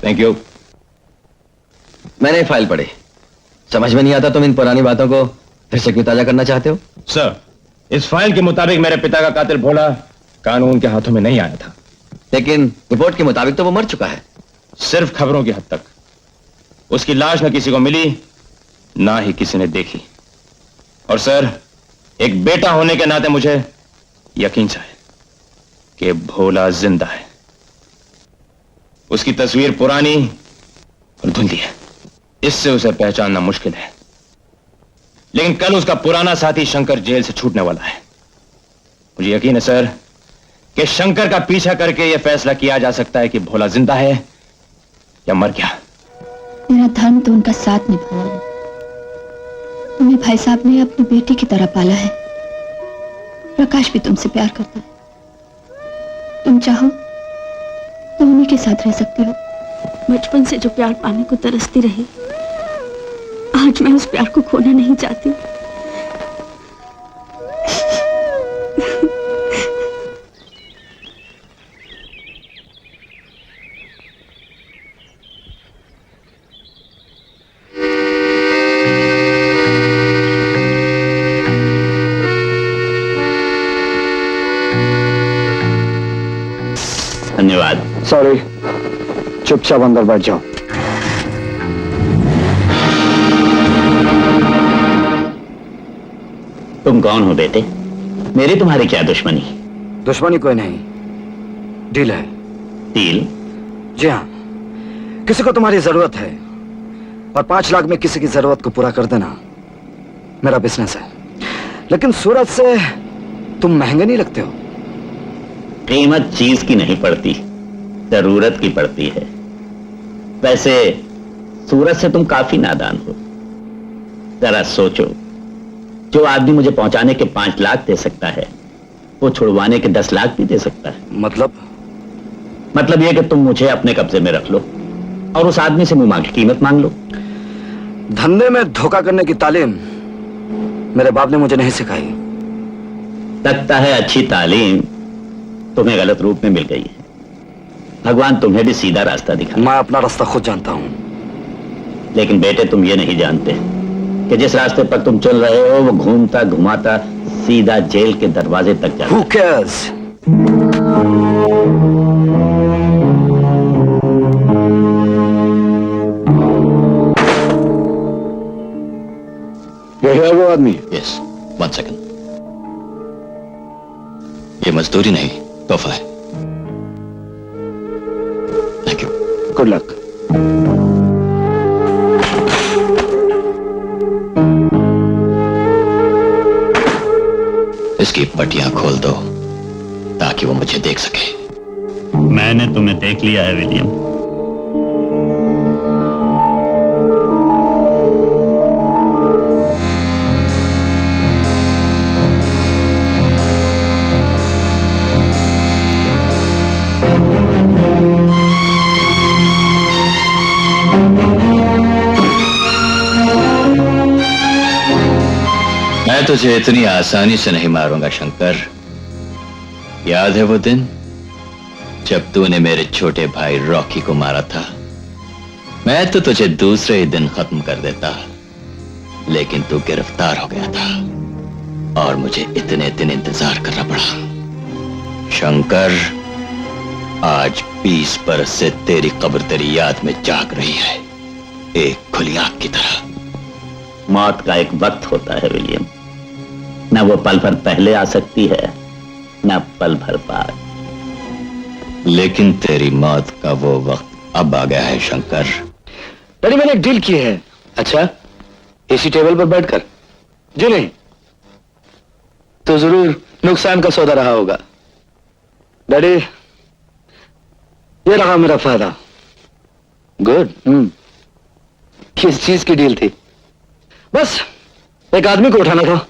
S14: Thank you.
S10: मैंने फाइल पढ़ी, समझ में नहीं आता तुम इन पुरानी बातों को फिर से क्यों ताजा करना चाहते हो?
S12: सर, इस फाइल के मुताबिक मेरे पिता का कातिल भोला कानून के हाथों में नहीं आया था।
S10: लेकिन रिपोर्ट के मुताबिक तो वो मर चुका है।
S12: सिर्फ खबरों की हद तक। उसकी लाश न किसी को मिली, ना ही किसी ने देखी। और सर, एक बेटा होने के नाते मुझे यकीन सा है कि भोला जिंदा है। उसकी तस्वीर पुरानी और धुंधली है, इससे उसे पहचानना मुश्किल है। लेकिन कल उसका पुराना साथी शंकर जेल से छूटने वाला है। मुझे यकीन है सर कि शंकर का पीछा करके यह फैसला किया जा सकता है कि भोला जिंदा है या मर गया।
S3: मेरा धर्म तो उनका साथ निभाना है। तुम्हें भाई साहब ने अपनी बेटी की तरह पाला है। प्रकाश भी तुमसे प्यार करता है। तुम चाहो तो उन्हीं के साथ रह सकते हो। बचपन से जो प्यार पाने को तरसती रही, आज मैं उस प्यार को खोना नहीं चाहती।
S12: धन्यवाद।
S13: सॉरी, चुपचाप अंदर बैठ जाओ।
S12: तुम कौन हो बेटे? मेरी तुम्हारी क्या दुश्मनी?
S13: दुश्मनी कोई नहीं, डील है।
S12: डील?
S13: जी हाँ, किसी को तुम्हारी जरूरत है और 5 लाख में किसी की जरूरत को पूरा कर देना मेरा बिजनेस है। लेकिन सूरत से तुम महंगे नहीं लगते हो।
S12: कीमत चीज की नहीं पड़ती, जरूरत की पड़ती है। वैसे सूरत से तुम काफी नादान हो। जरा सोचो, जो आदमी मुझे पहुंचाने के 5 लाख दे सकता है, वो छुड़वाने के 10 लाख भी दे सकता है।
S13: मतलब
S12: यह कि तुम मुझे अपने कब्जे में रख लो और उस आदमी से मुंह मांग की कीमत मांग लो।
S13: धंधे में धोखा करने की तालीम मेरे बाप ने मुझे नहीं सिखाई।
S12: लगता है अच्छी तालीम तुम्हें गलत रूप में मिल गई है। भगवान तुम्हें भी सीधा रास्ता दिखा।
S13: मैं अपना रास्ता खुद जानता हूं।
S12: लेकिन बेटे, तुम ये नहीं जानते कि जिस रास्ते पर तुम चल रहे हो वो घूमता घुमाता सीधा जेल के दरवाजे तक जाता है।
S13: Who cares?
S14: यही है वो आदमी? Yes, 1 second. ये मजदूरी नहीं, तोहफा है। Thank you.
S13: Good luck.
S14: इसकी पट्टियां खोल दो ताकि वो मुझे देख सके।
S12: मैंने तुम्हें देख लिया है विलियम।
S14: मैं तुझे इतनी आसानी से नहीं मारूंगा शंकर। याद है वो दिन जब तूने मेरे छोटे भाई रॉकी को मारा था? मैं तो तुझे दूसरे ही दिन खत्म कर देता, लेकिन तू गिरफ्तार हो गया था और मुझे इतने दिन इंतजार करना पड़ा। शंकर, आज 20 बरस से तेरी कब्र तेरी याद में जाग रही है, एक खुली आग की तरह।
S12: मौत का एक वक्त होता है विलियम, न वो पल भर पहले आ सकती है, न पल भर बाद।
S14: लेकिन तेरी मौत का वो वक्त अब आ गया है शंकर।
S13: डैडी, मैंने एक डील की है।
S10: अच्छा, इसी टेबल पर बैठकर?
S13: जी नहीं,
S10: तो जरूर नुकसान का सौदा रहा होगा।
S13: डैडी, ये रहा मेरा फायदा।
S10: गुड। किस चीज की डील थी?
S13: बस एक आदमी को उठाना था।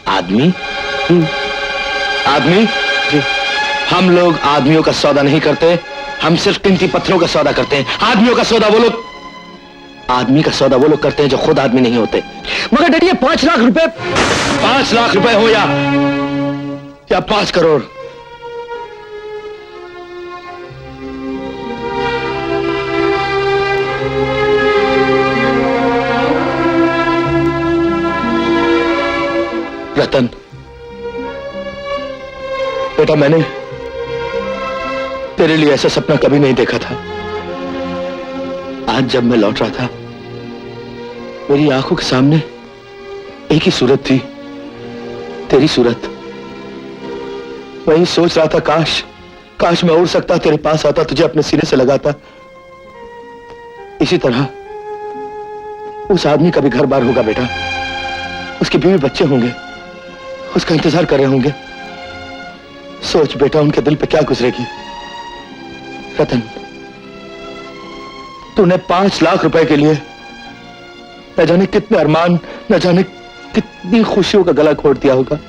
S10: आदमी? आदमी? हम लोग आदमियों का सौदा नहीं करते, हम सिर्फ कीमती पत्थरों का सौदा करते हैं। आदमियों का सौदा वो लोग, आदमी का सौदा वो लोग करते हैं जो खुद आदमी नहीं होते।
S13: मगर डैडी, ये 5 लाख रुपए,
S10: 5 लाख रुपए हो या 5 करोड़, रतन बेटा, मैंने तेरे लिए ऐसा सपना कभी नहीं देखा था। आज जब मैं लौट रहा था, मेरी आंखों के सामने एक ही सूरत थी, तेरी सूरत। वही सोच रहा था, काश मैं उड़ सकता, तेरे पास आता, तुझे अपने सीने से लगाता। इसी तरह उस आदमी का भी घर बार होगा बेटा, उसके बीवी बच्चे होंगे, उसका इंतजार कर रहे होंगे। सोच बेटा, उनके दिल पे क्या गुजरेगी। रतन, तूने 5 लाख रुपए के लिए न जाने कितने अरमान, न जाने कितनी खुशियों का गला घोट दिया होगा।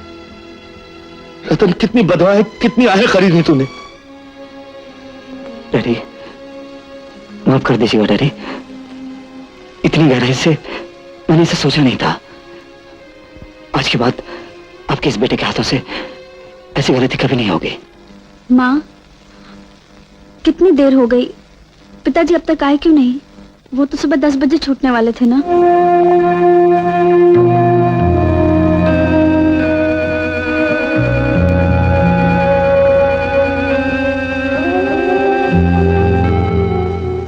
S10: रतन, कितनी बदवाएं, कितनी आहें खरीदी तूने। डैडी,
S13: माफ कर दीजिएगा डैडी, इतनी गहराई से मैंने इसे सोचा नहीं था। आज के बाद आपके इस बेटे के हाथों से ऐसी गलती कभी नहीं होगी।
S3: माँ, कितनी देर हो गई, पिताजी अब तक आए क्यों नहीं? वो तो सुबह 10 बजे छूटने वाले थे ना।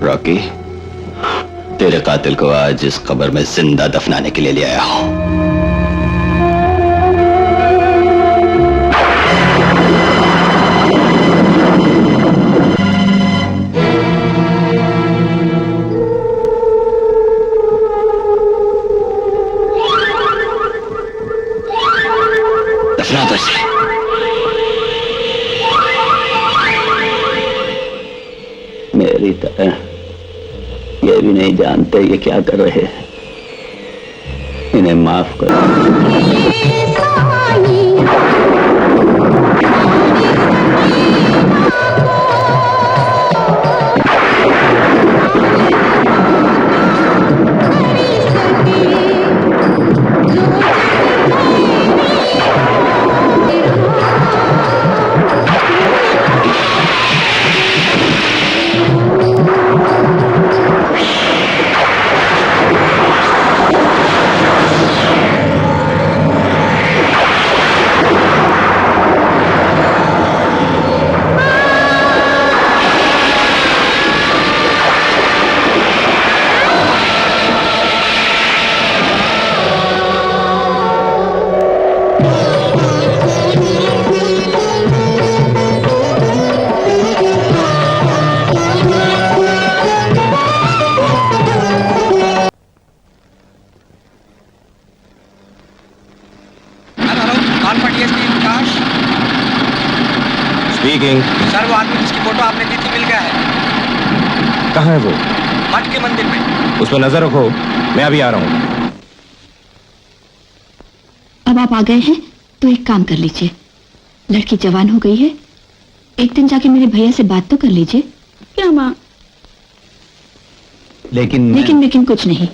S14: रॉकी, तेरे कातिल को आज इस कब्र में जिंदा दफनाने के लिए ले आया हूं। दफना दो इसे। मेरी तरह ये भी नहीं जानते ये क्या कर रहे हैं। इन्हें माफ करो।
S10: सर,
S4: वो आदमी जिसकी फोटो आपने दी थी मिल गया है।
S12: कहाँ है वो?
S4: मठ के मंदिर में।
S12: उस पर नजर रखो, मैं अभी आ रहा हूँ।
S3: अब आप आ गए हैं तो एक काम कर लीजिए, लड़की जवान हो गई है, एक दिन जाके मेरे भैया से बात तो कर लीजिए। क्या माँ? लेकिन कुछ नहीं।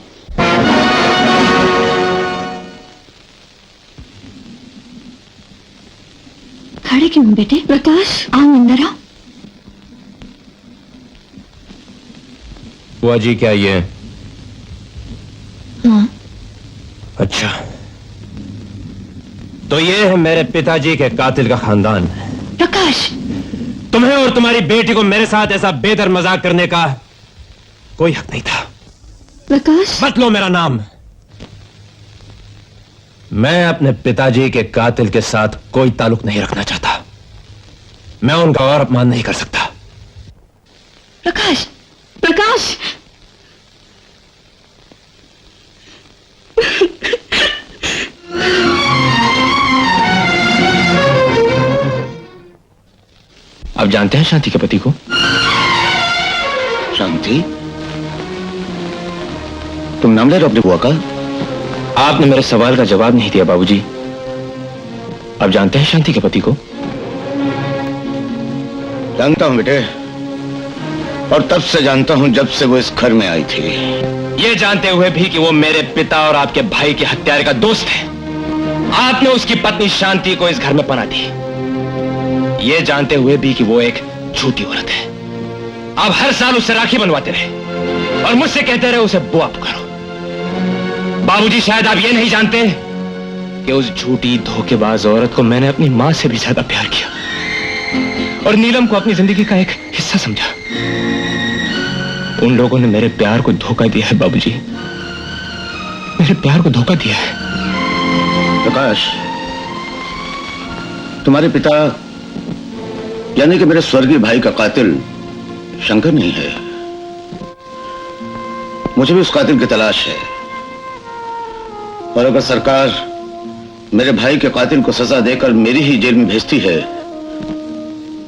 S3: खड़े क्यों बेटे? प्रकाश, आओ अंदर आओ।
S12: बुआ जी, क्या ये?
S3: हाँ।
S12: अच्छा, तो ये है मेरे पिताजी के कातिल का खानदान।
S3: प्रकाश,
S12: तुम्हें और तुम्हारी बेटी को मेरे साथ ऐसा बेदर मजाक करने का कोई हक नहीं था।
S3: प्रकाश,
S12: मत लो मेरा नाम। मैं अपने पिताजी के कातिल के साथ कोई ताल्लुक नहीं रखना चाहता। मैं उनका और अपमान नहीं कर सकता।
S3: प्रकाश, प्रकाश।
S12: आप जानते हैं शांति के पति को?
S8: शांति? तुम नाम ले रहे हो अपनी बुआ का?
S12: आपने मेरे सवाल का जवाब नहीं दिया बाबूजी। आप जानते हैं शांति के पति को?
S8: जानता हूं बेटे, और तब से जानता हूं जब से वो इस घर में आई थी।
S12: ये जानते हुए भी कि वो मेरे पिता और आपके भाई के हत्यारे का दोस्त है, आपने उसकी पत्नी शांति को इस घर में पनाह दी। ये जानते हुए भी कि वो एक झूठी औरत है। आप हर साल उससे राखी बनवाते रहे और मुझसे कहते रहे उसे बुआ पुकारो। बाबूजी, शायद आप ये नहीं जानते कि उस झूठी धोखेबाज औरत को मैंने अपनी मां से भी ज्यादा प्यार किया और नीलम को अपनी जिंदगी का एक हिस्सा समझा। उन लोगों ने मेरे प्यार को धोखा दिया है बाबूजी, मेरे प्यार को धोखा दिया है।
S8: प्रकाश, तुम्हारे पिता यानी कि मेरे स्वर्गीय भाई का कातिल शंकर नहीं है। मुझे भी उस कातिल की तलाश है, और अगर सरकार मेरे भाई के कातिल को सजा देकर मेरी ही जेल में भेजती है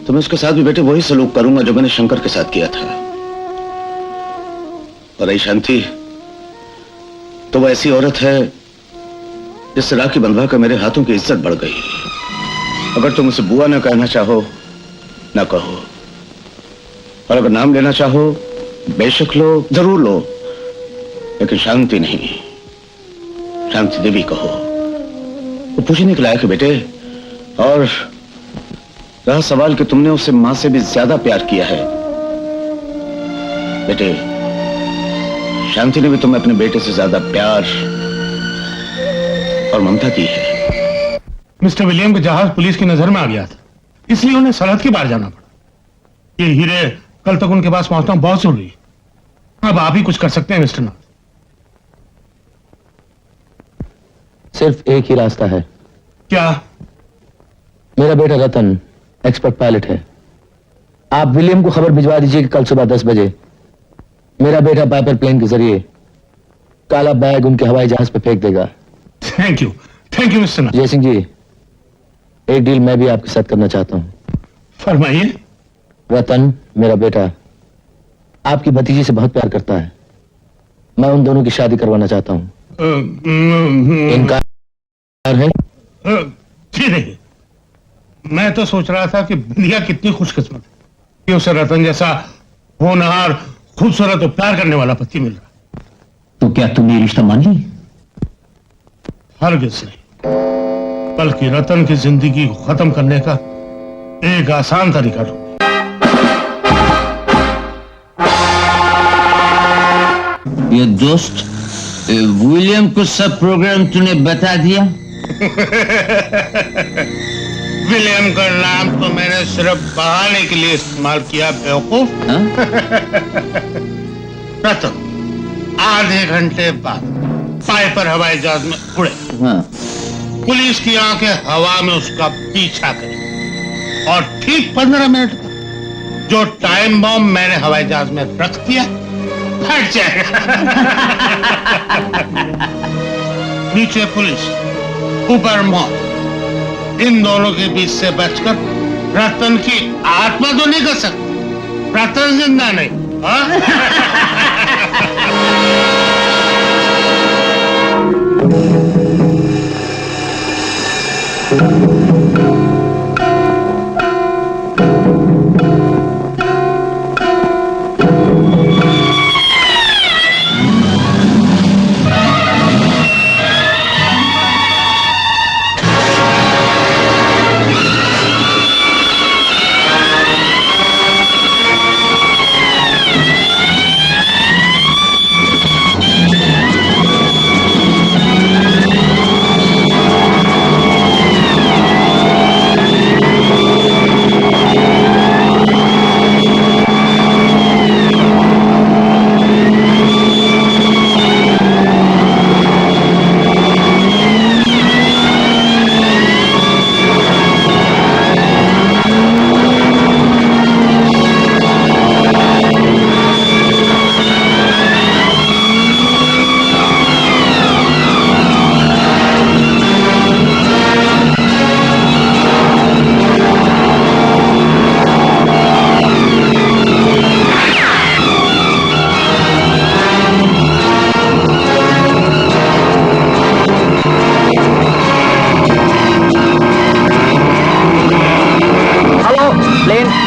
S8: तो मैं उसके साथ भी बेटे वही सलूक करूंगा जो मैंने शंकर के साथ किया था। और रही शांति, तो वह ऐसी औरत है जिससे राखी बंधवा कर मेरे हाथों की इज्जत बढ़ गई। अगर तुम उसे बुआ न कहना चाहो, ना कहो, और अगर नाम लेना चाहो
S9: बेशक लो, जरूर लो, लेकिन शांति नहीं। शांति देवी कहो, वो पूछने के लायक है बेटे। और रहा सवाल कि तुमने उसे मां से भी ज्यादा प्यार किया है बेटे, शांति ने भी तुम्हें अपने बेटे से ज्यादा प्यार और ममता की है।
S15: मिस्टर विलियम का जहाज पुलिस की नजर में आ गया था, इसलिए उन्हें सरहद के बाहर जाना पड़ा। ये हीरे कल तक उनके पास पहुंचना बहुत जरूरी है। अब आप ही कुछ कर सकते हैं मिस्टर नाथ।
S5: सिर्फ एक ही रास्ता है।
S15: क्या?
S5: मेरा बेटा रतन एक्सपर्ट पायलट है। आप विलियम को खबर भिजवा दीजिए कि कल सुबह 10 बजे मेरा बेटा पाइपर प्लेन के जरिए काला बैग उनके हवाई जहाज पे फेंक देगा।
S15: थैंक यू मिस्टर नाथ।
S5: जय सिंह जी, एक डील मैं भी आपके साथ करना चाहता हूं।
S15: फरमाइए।
S5: रतन मेरा बेटा आपकी भतीजी से बहुत प्यार करता है। मैं उन दोनों की शादी करवाना चाहता हूं। इनकार है?
S15: जी नहीं, मैं तो सोच रहा था कि बिंदिया कितनी खुशकिस्मत है कि उसे रतन जैसा होनहार, खूबसूरत और प्यार करने वाला पति मिल रहा।
S6: तो क्या तुमने ये रिश्ता मान ली?
S15: हरगिज नहीं, बल्कि रतन की जिंदगी को खत्म करने का एक आसान तरीका ढूंढ।
S6: ये दोस्त विलियम को सब प्रोग्राम तूने बता दिया?
S15: विलियम का नाम तो मैंने सिर्फ बहाने के लिए इस्तेमाल किया, बेवकूफ। रतन आधे घंटे बाद पाइपर हवाई जहाज में उड़े। पुलिस की आंखें हवा में उसका पीछा करी और ठीक 15 मिनट बाद जो टाइम बॉम्ब मैंने हवाई जहाज में रख दिया फट जाएगा। नीचे पुलिस, ऊपर मौत, इन दोनों के बीच से बचकर रतन की आत्मा तो नहीं कर सकती, रतन जिंदा नहीं। हाँ?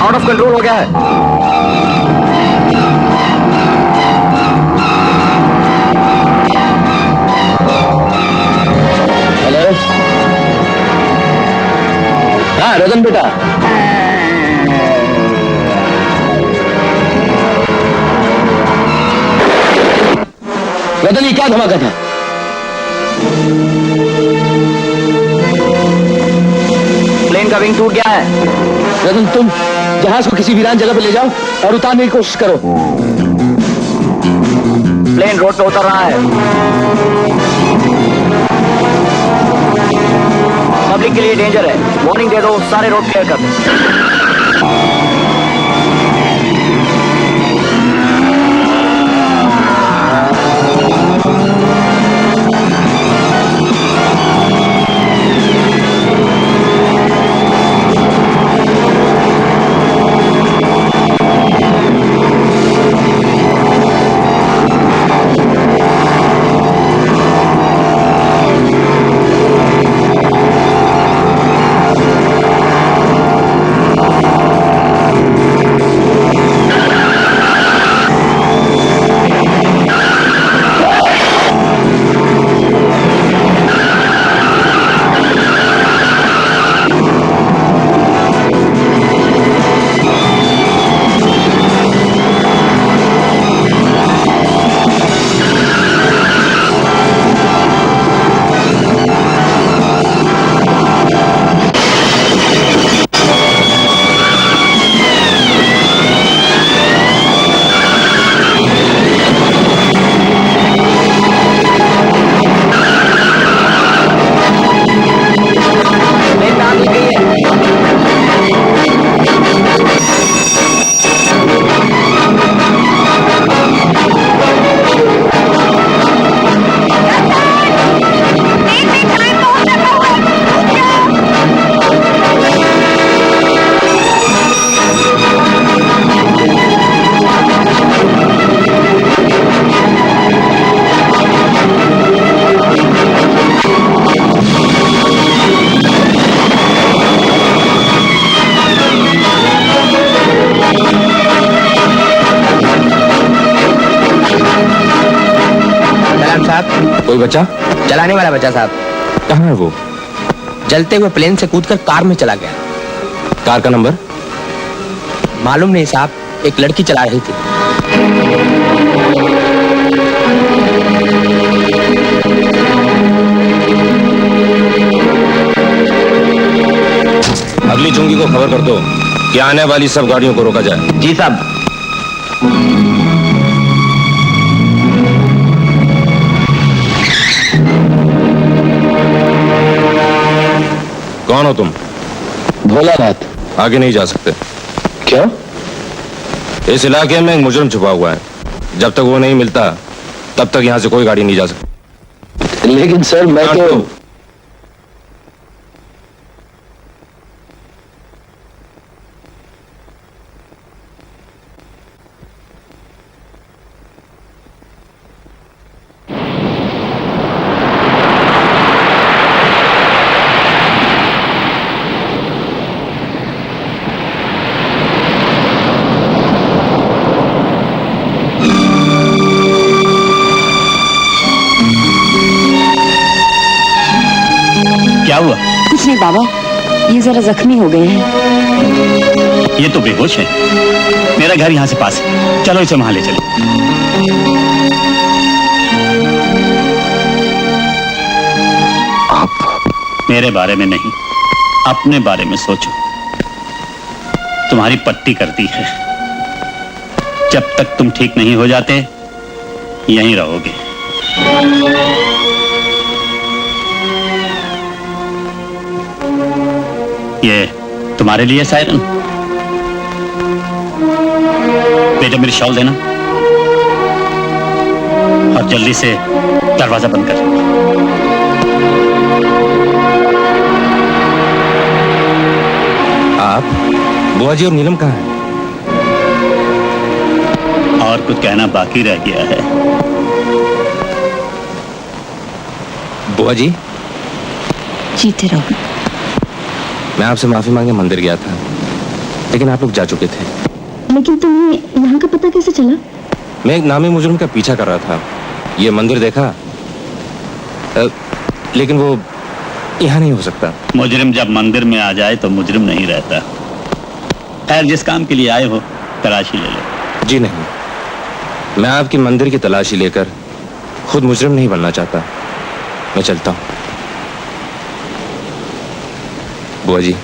S13: आउट ऑफ कंट्रोल हो गया है।
S5: हेलो, हाँ रतन बेटा, रतन ये क्या धमाका था?
S13: प्लेन का विंग टूट गया है।
S5: रतन तुम जहाज को किसी वीरान जगह पे ले जाओ और उतारने की कोशिश करो।
S13: प्लेन रोड पे उतर रहा है। पब्लिक के लिए डेंजर है, वार्निंग दे दो, सारे रोड क्लियर कर दो।
S10: कोई बच्चा?
S16: चलाने वाला बच्चा साहब।
S10: कहाँ है वो?
S16: जलते हुए प्लेन से कूदकर कार में चला गया।
S10: कार का नंबर
S16: मालूम नहीं साहब, एक लड़की चला रही थी।
S12: अगली चुंगी को खबर कर दो कि आने वाली सब गाड़ियों को रोका जाए।
S16: जी साहब।
S12: कौन हो तुम?
S5: भोलानाथ।
S12: आगे नहीं जा सकते।
S5: क्यों?
S12: इस इलाके में एक मुजरिम छुपा हुआ है, जब तक वो नहीं मिलता तब तक यहाँ से कोई गाड़ी नहीं जा सकती।
S5: लेकिन सर मैं तो
S6: क्या हुआ?
S11: कुछ नहीं बाबा, ये जरा जख्मी हो गए हैं।
S6: ये तो बेहोश है। मेरा घर यहाँ से पास है, चलो इसे वहां ले चलो।
S5: आप
S6: मेरे बारे में नहीं, अपने बारे में सोचो। तुम्हारी पट्टी कर दी है, जब तक तुम ठीक नहीं हो जाते यहीं रहोगे। ये तुम्हारे लिए सायरन। बेटा मेरी शॉल देना और जल्दी से दरवाजा बंद कर।
S12: आप? बुआ जी और नीलम कहाँ हैं?
S6: और कुछ कहना बाकी रह गया है?
S12: बुआ जी
S11: जीते रहो।
S12: मैं आपसे माफी मांगे मंदिर गया था, लेकिन आप लोग जा चुके थे।
S11: लेकिन तुम्हें यहाँ का पता कैसे चला?
S12: मैं एक नामी मुजरिम का पीछा कर रहा था, ये मंदिर देखा, लेकिन वो यहाँ नहीं हो सकता।
S6: मुजरिम जब मंदिर में आ जाए तो मुजरिम नहीं रहता। खैर, जिस काम के लिए आए हो तलाशी ले लो।
S12: जी नहीं, मैं आपकी मंदिर की तलाशी लेकर खुद मुजरिम नहीं बनना चाहता। मैं चलता हूँ। बुआ जी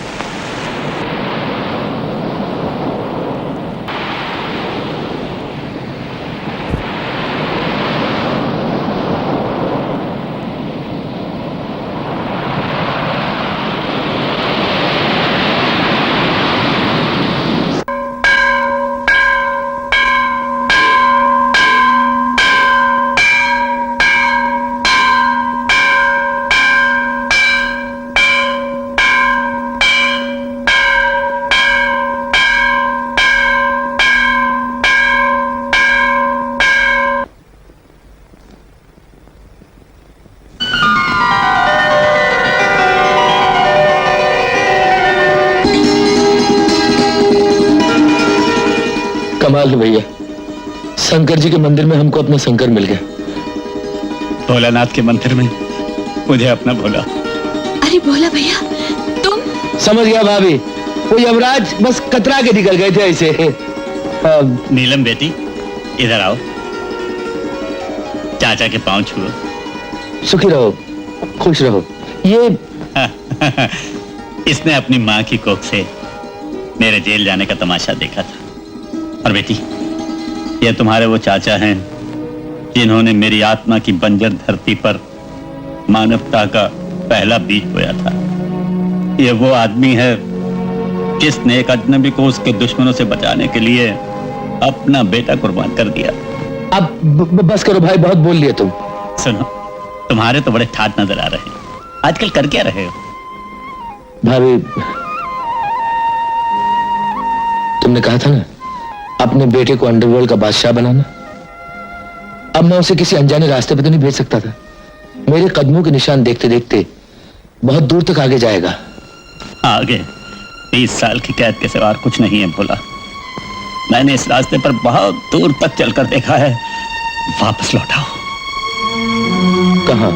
S5: कमाल है भैया, शंकर जी के मंदिर में हमको अपना शंकर मिल गया।
S6: भोलानाथ के मंदिर में मुझे अपना भोला।
S11: अरे भोला भैया तुम?
S5: समझ गया भाभी, वो यमराज बस कतरा के निकल गए थे ऐसे।
S6: नीलम बेटी इधर आओ, चाचा के पांव छुओ।
S5: सुखी रहो, खुश रहो। ये
S6: इसने अपनी माँ की कोख से मेरे जेल जाने का तमाशा देखा था। और बेटी, ये तुम्हारे वो चाचा हैं जिन्होंने मेरी आत्मा की बंजर धरती पर मानवता का पहला बीज बोया था। ये वो आदमी है जिसने एक अजनबी को उसके दुश्मनों से बचाने के लिए अपना बेटा कुर्बान कर दिया।
S5: अब बस करो भाई, बहुत बोल लिए तुम।
S6: सुनो, तुम्हारे तो बड़े ठाट नजर आ रहे हैं। आजकल कर क्या रहे हो?
S5: भाभी, तुमने कहा था ना अपने बेटे को अंडरवर्ल्ड का बादशाह बनाना। अब मैं उसे किसी अनजाने रास्ते पे तो नहीं भेज सकता था। मेरे कदमों के निशान देखते देखते बहुत दूर तक आगे जाएगा।
S6: आगे 20 साल की कैद के सिवा कुछ नहीं है भोला। मैंने इस रास्ते पर बहुत दूर तक चलकर देखा है। वापस लौटाओ।
S12: कहाँ?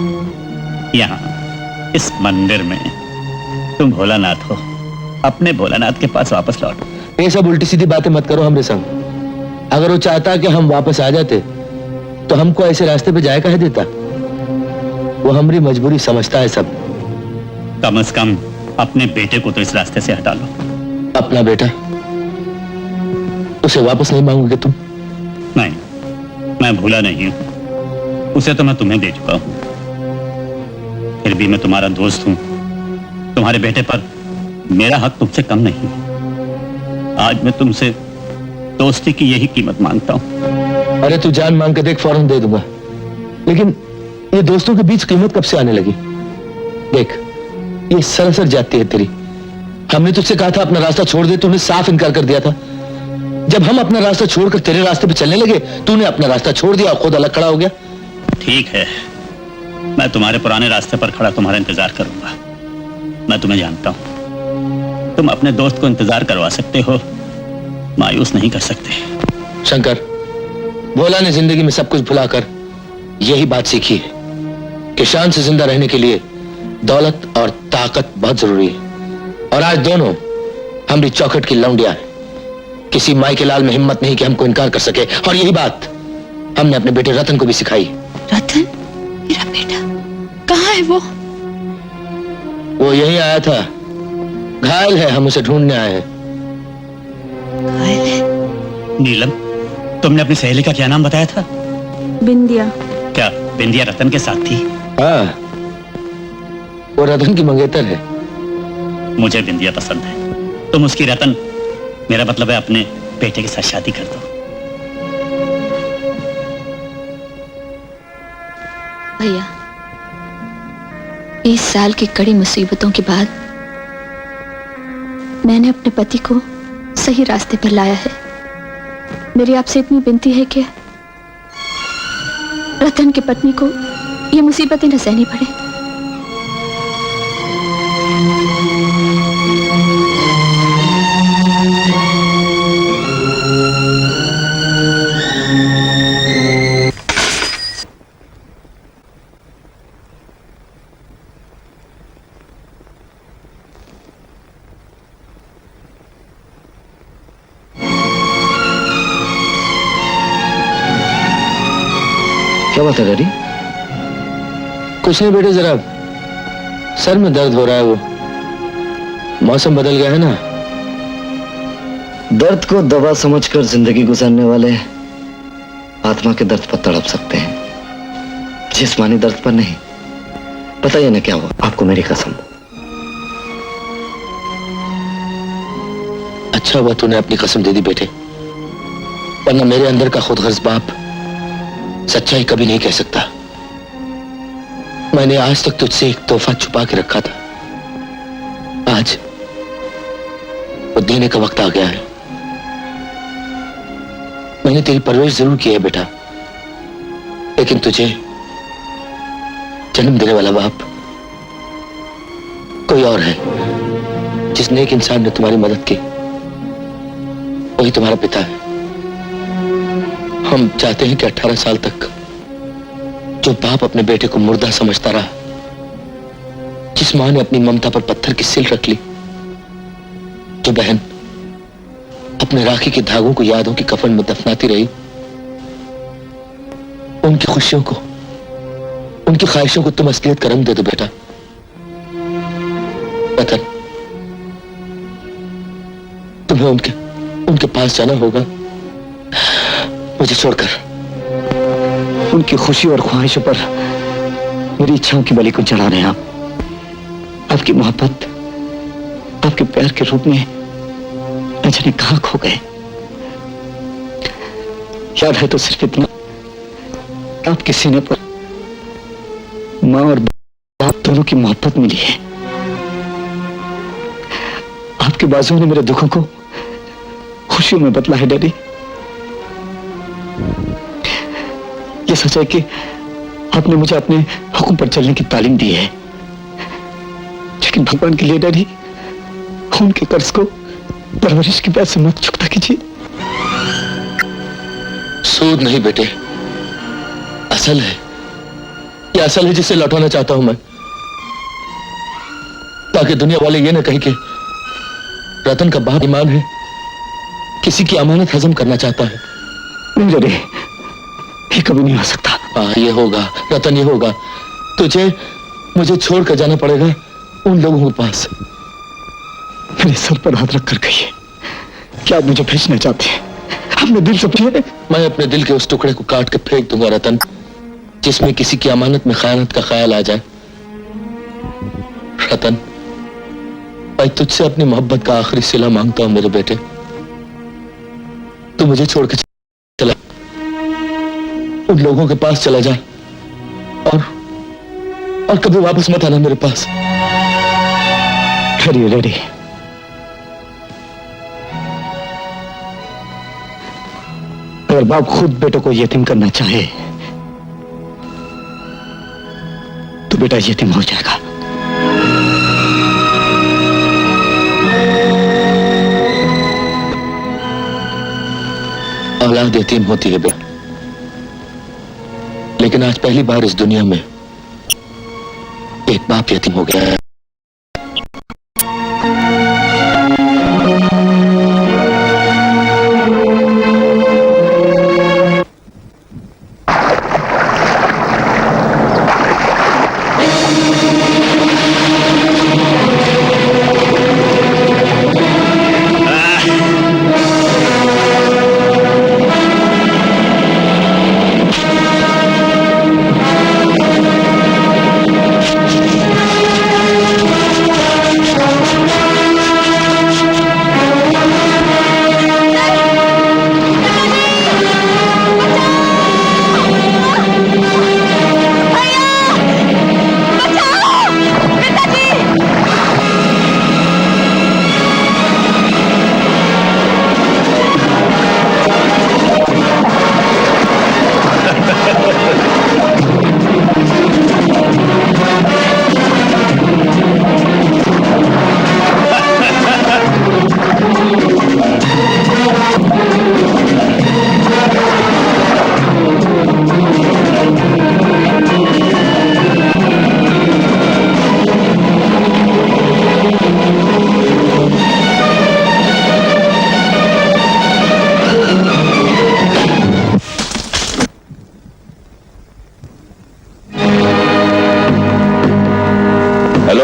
S17: यहाँ इस मंदिर में। तुम भोलानाथ हो, अपने भोलानाथ के पास वापस लौटो।
S5: ये सब उल्टी सीधी बातें मत करो हमरे संग। अगर वो चाहता कि हम वापस आ जाते तो हमको ऐसे रास्ते पे जाए काहे देता? वो हमारी मजबूरी समझता है सब।
S17: कम से कम अपने बेटे को तो इस रास्ते से हटा लो।
S5: अपना बेटा? उसे वापस नहीं मांगोगे तुम?
S17: नहीं, मैं भूला नहीं हूं। उसे तो मैं तुम्हें दे चुका हूं। फिर भी मैं तुम्हारा दोस्त हूं। तुम्हारे बेटे पर मेरा हक तुमसे कम नहीं। आज मैं तुमसे दोस्ती की यही कीमत मांगता हूं।
S5: अरे तू जान मांग के देख, फौरन दे दूंगा। लेकिन ये दोस्तों के बीच कीमत कब से आने लगी? देख, ये सरासर जाती है तेरी। हमने तुझसे कहा था अपना रास्ता छोड़ दे, तूने साफ इनकार कर दिया था। जब हम अपना रास्ता छोड़कर तेरे रास्ते पे चलने लगे, तूने अपना रास्ता छोड़ दिया और खुद अलग खड़ा हो गया।
S17: ठीक है, मैं तुम्हारे पुराने रास्ते पर खड़ा तुम्हारा इंतजार करूंगा। मैं तुम्हें जानता हूं, तुम अपने दोस्त को इंतजार करवा सकते हो, मायूस नहीं कर सकते।
S5: शंकर, भोला ने जिंदगी में सब कुछ भुलाकर यही बात सीखी है कि शान से जिंदा रहने के लिए दौलत और ताकत बहुत जरूरी है। और आज दोनों हमारी चौखट की लौंडिया है। किसी माई के लाल में हिम्मत नहीं कि हमको इनकार कर सके। और यही बात हमने अपने बेटे रतन को भी सिखाई।
S3: रतन? मेरा बेटा कहाँ है वो?
S5: वो यही आया था, घायल है, हम उसे ढूंढने आए हैं।
S3: घायल है?
S17: नीलम, तुमने अपनी सहेली का क्या नाम बताया था?
S3: बिंदिया।
S17: क्या बिंदिया रतन के साथ थी?
S5: हाँ, वो रतन की मंगेतर है।
S17: मुझे बिंदिया पसंद है। तुम उसकी रतन, मेरा मतलब है अपने बेटे के साथ शादी कर दो।
S3: भैया, 20 साल की कड़ी मुसीबतों के बाद मैंने अपने पति को सही रास्ते पर लाया है। मेरी आपसे इतनी विनती है कि रतन की पत्नी को ये मुसीबतें न सहनी पड़े।
S5: क्या बात है डैडी? कुछ नहीं बेटे, जरा सर में दर्द हो रहा है। वो मौसम बदल गया है ना।
S13: दर्द को दवा समझकर जिंदगी गुजारने वाले आत्मा के दर्द पर तड़प सकते हैं, जिस्मानी दर्द पर नहीं। बताइए ना क्या हुआ आपको, मेरी कसम।
S5: अच्छा हुआ तूने अपनी कसम दे दी बेटे, वरना मेरे अंदर का खुदगर्ज बाप सच्चाई कभी नहीं कह सकता। मैंने आज तक तुझसे एक तोहफा छुपा के रखा था, आज वो देने का वक्त आ गया है। मैंने तेरी परवरिश जरूर की है बेटा, लेकिन तुझे जन्म देने वाला बाप कोई और है। जिस नेक इंसान ने तुम्हारी मदद की वही तुम्हारा पिता है। हम चाहते हैं कि 18 साल तक जो बाप अपने बेटे को मुर्दा समझता रहा, जिस मां ने अपनी ममता पर पत्थर की सिल रख ली, जो बहन अपने राखी के धागों को यादों की कफन में दफनाती रही, उनकी खुशियों को, उनकी ख्वाहिशों को तुम असलियत का रंग दे दो बेटा। रतन, तुम्हें उनके पास जाना होगा, मुझे छोड़कर।
S13: उनकी खुशी और ख्वाहिशों पर मेरी इच्छाओं की बलि को चढ़ा रहे हैं आप। आपकी मोहब्बत, आपके प्यार के रूप में न जाने कहां खो गए। याद है तो सिर्फ इतना, आपके सीने पर मां और बाप दोनों की मोहब्बत मिली है। आपके बाजुओं ने मेरे दुखों को खुशियों में बदला है डैडी। ये सच है कि आपने मुझे अपने हुक्म पर चलने की तालीम दी है, लेकिन भगवान के लिए डैडी, उनके कर्ज को परवरिश की पैसे मत चुकता कीजिए।
S5: सूद नहीं बेटे, असल है। ये असल है जिसे लौटाना चाहता हूं मैं, ताकि दुनिया वाले ये न कहें कि रतन का बाप ईमान है, किसी की अमानत हजम करना चाहता है।
S13: नहीं रे, ये कभी नहीं हो सकता।
S5: हाँ, ये होगा रतन, ये होगा। तुझे मुझे छोड़कर जाना पड़ेगा उन लोगों के पास।
S13: मेरे सर पर हाथ रख कर कहिए, क्या आप मुझे भेजना चाहते हैं? अपने दिल से पूछिए।
S5: मैं अपने दिल के उस टुकड़े को काट के फेंक दूंगा रतन, जिसमें किसी की अमानत में खयानत का ख्याल आ जाए। रतन, मैं तुझसे अपनी मोहब्बत का आखिरी सिला मांगता हूं मेरे बेटे। तू मुझे छोड़ के चला, उन लोगों के पास चला जा और कभी वापस मत आना मेरे पास।
S13: रेडी। अगर बाप खुद बेटों को यतीम करना चाहे तो बेटा यतीम हो जाएगा।
S5: औलाद यतीम होती है बेटा, लेकिन आज पहली बार इस दुनिया में एक बाप यतीम हो गया है।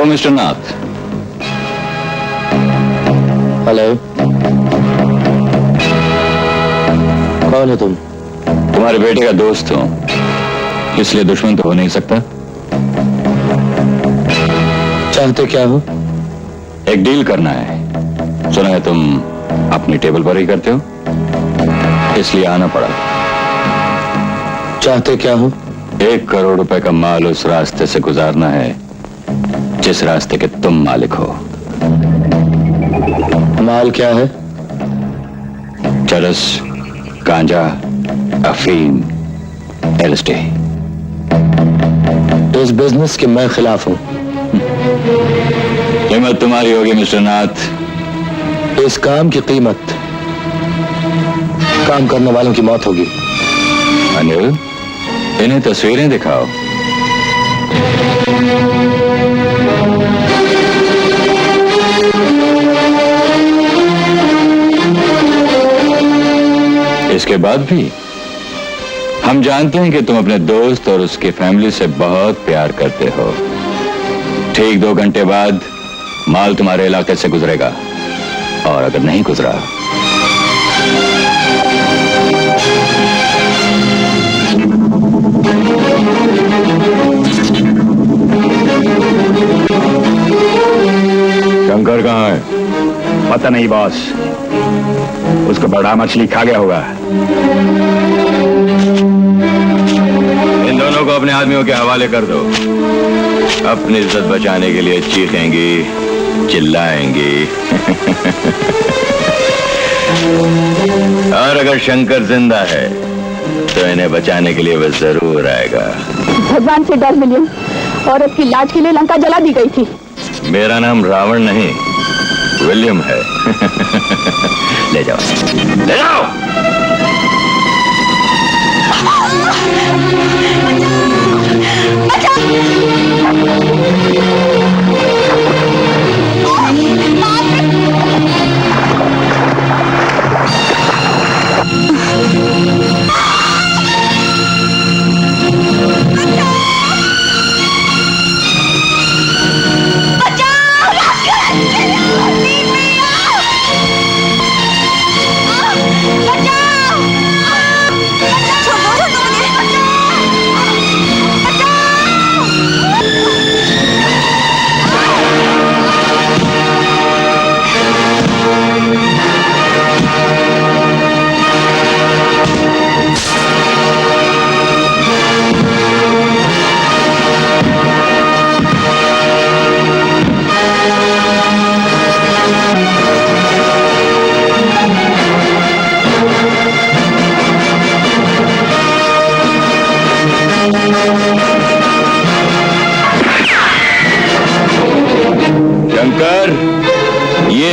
S14: मिस्टर नाथ।
S5: हेलो, कौन हो तुम?
S14: तुम्हारे बेटे का दोस्त हूं, इसलिए दुश्मन तो हो नहीं सकता।
S5: चाहते क्या हो?
S14: एक डील करना है। सुना है तुम अपनी टेबल पर ही करते हो, इसलिए आना पड़ा।
S5: चाहते क्या हो?
S14: 1 करोड़ रुपए का माल उस रास्ते से गुजारना है जिस रास्ते के तुम मालिक हो।
S5: माल क्या है?
S14: चरस, गांजा, अफीम, एलएसडी।
S5: इस बिजनेस के मैं खिलाफ हूं।
S14: कीमत तुम्हारी होगी मिस्टर नाथ।
S5: इस काम की कीमत काम करने वालों की मौत होगी।
S14: अनिल, इन्हें तस्वीरें दिखाओ। इसके बाद भी हम जानते हैं कि तुम अपने दोस्त और उसकी फैमिली से बहुत प्यार करते हो। ठीक 2 घंटे बाद माल तुम्हारे इलाके से गुजरेगा, और अगर नहीं गुजरा
S12: शंकर कहाँ है? पता नहीं बॉस, उसको बड़ा मछली खा गया होगा।
S14: इन दोनों को अपने आदमियों के हवाले कर दो। अपनी इज्जत बचाने के लिए चीखेंगी, चिल्लाएंगी। और अगर शंकर जिंदा है तो इन्हें बचाने के लिए वह जरूर आएगा।
S3: भगवान से डर विलियम, औरत की लाज के लिए लंका जला दी गई थी।
S14: मेरा नाम रावण नहीं, विलियम है। ले जाओ, ले जाओ।
S3: बचाओ!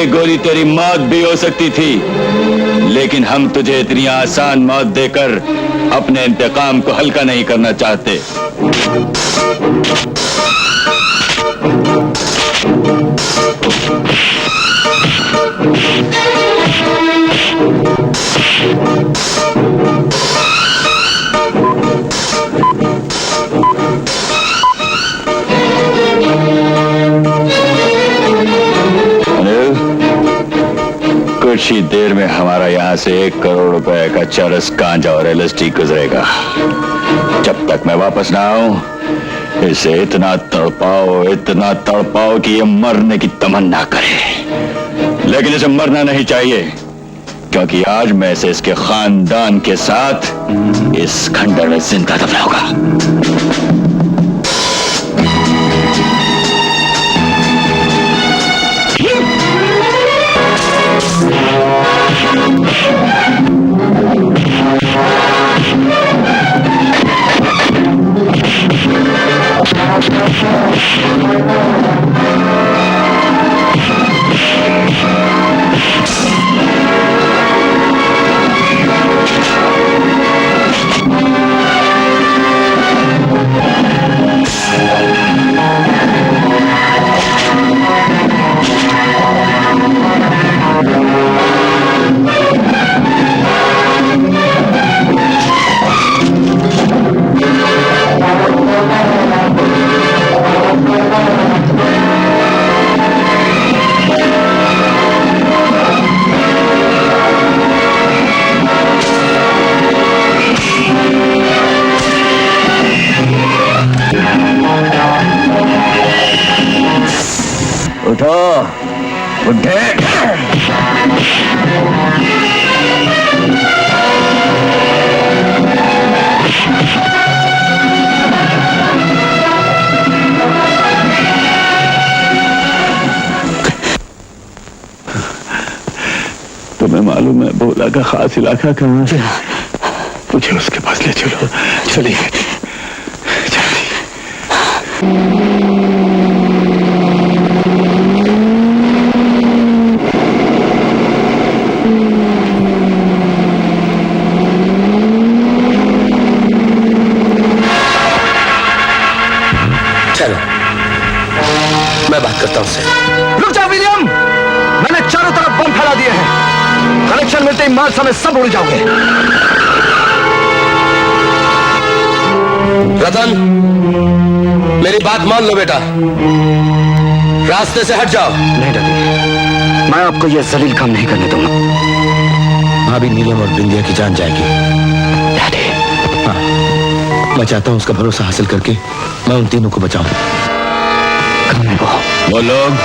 S14: ये गोली तेरी मौत भी हो सकती थी, लेकिन हम तुझे इतनी आसान मौत देकर अपने इंतकाम को हल्का नहीं करना चाहते। कुछ ही देर में हमारा यहाँ से 1 करोड़ रुपए का चरस, गांजा और LSD गुजरेगा। जब तक मैं वापस ना आऊं इसे इतना तड़पाओ कि ये मरने की तमन्ना करे। लेकिन इसे मरना नहीं चाहिए, क्योंकि आज मैं इसे इसके खानदान के साथ इस खंडर में जिंदा दफनाऊंगा। उठो, उठे।
S12: तुम्हें मालूम है भोला का खास इलाका कहाँ है? मुझे उसके पास ले चलो। चलिए
S10: चलो, मैं बात करता हूं उससे।
S13: रुक जा विलियम, मैंने चारों तरफ बम फैला दिए हैं। कनेक्शन मिलते ही माल समेत सब उड़ जाओगे।
S10: रतन, मेरी बात मान लो बेटा, रास्ते से हट जाओ।
S13: नहीं डैडी, मैं आपको यह जलील काम नहीं करने दूंगा।
S5: भाभी नीलम और बिंदिया की जान जाएगी।
S13: डैडी,
S5: हाँ, मैं चाहता हूं उसका भरोसा हासिल करके मैं उन तीनों को बचाऊं।
S13: कौन है
S14: वो लोग?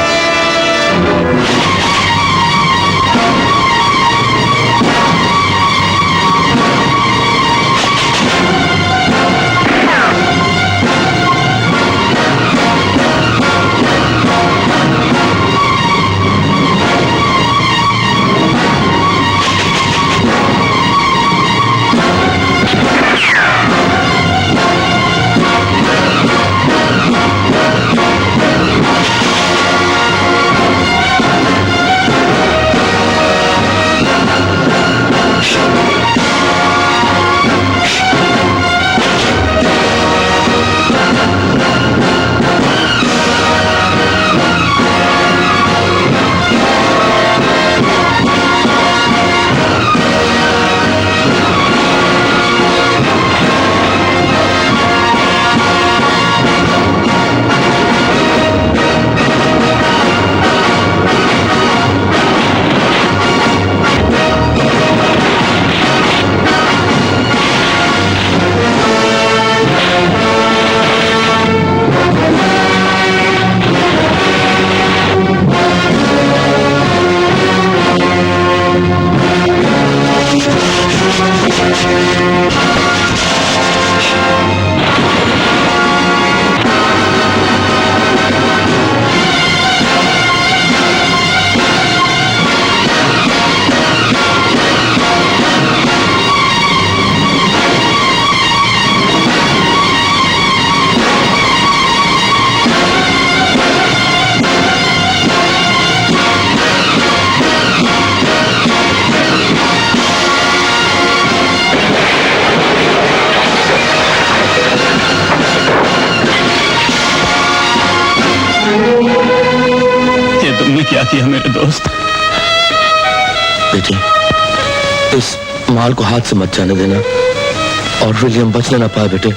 S17: क्या किया मेरे दोस्त?
S10: बेटे, इस माल को हाथ से मत जाने देना और विलियम बचने ना पाए बेटे।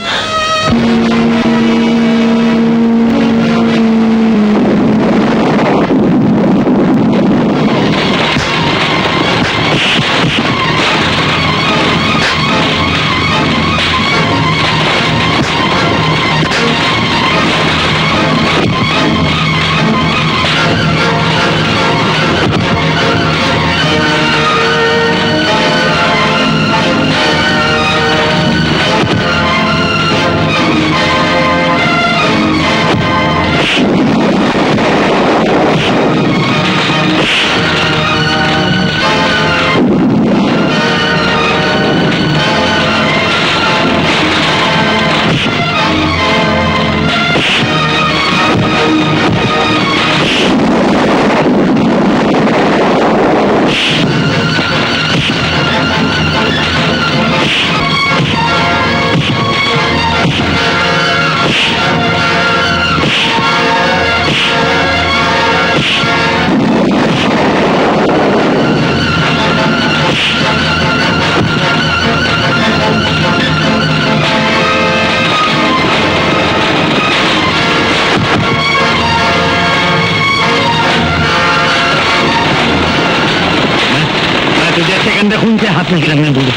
S9: तुझे ऐसे गंदे खून से हाथ नहीं लगने दूंगा।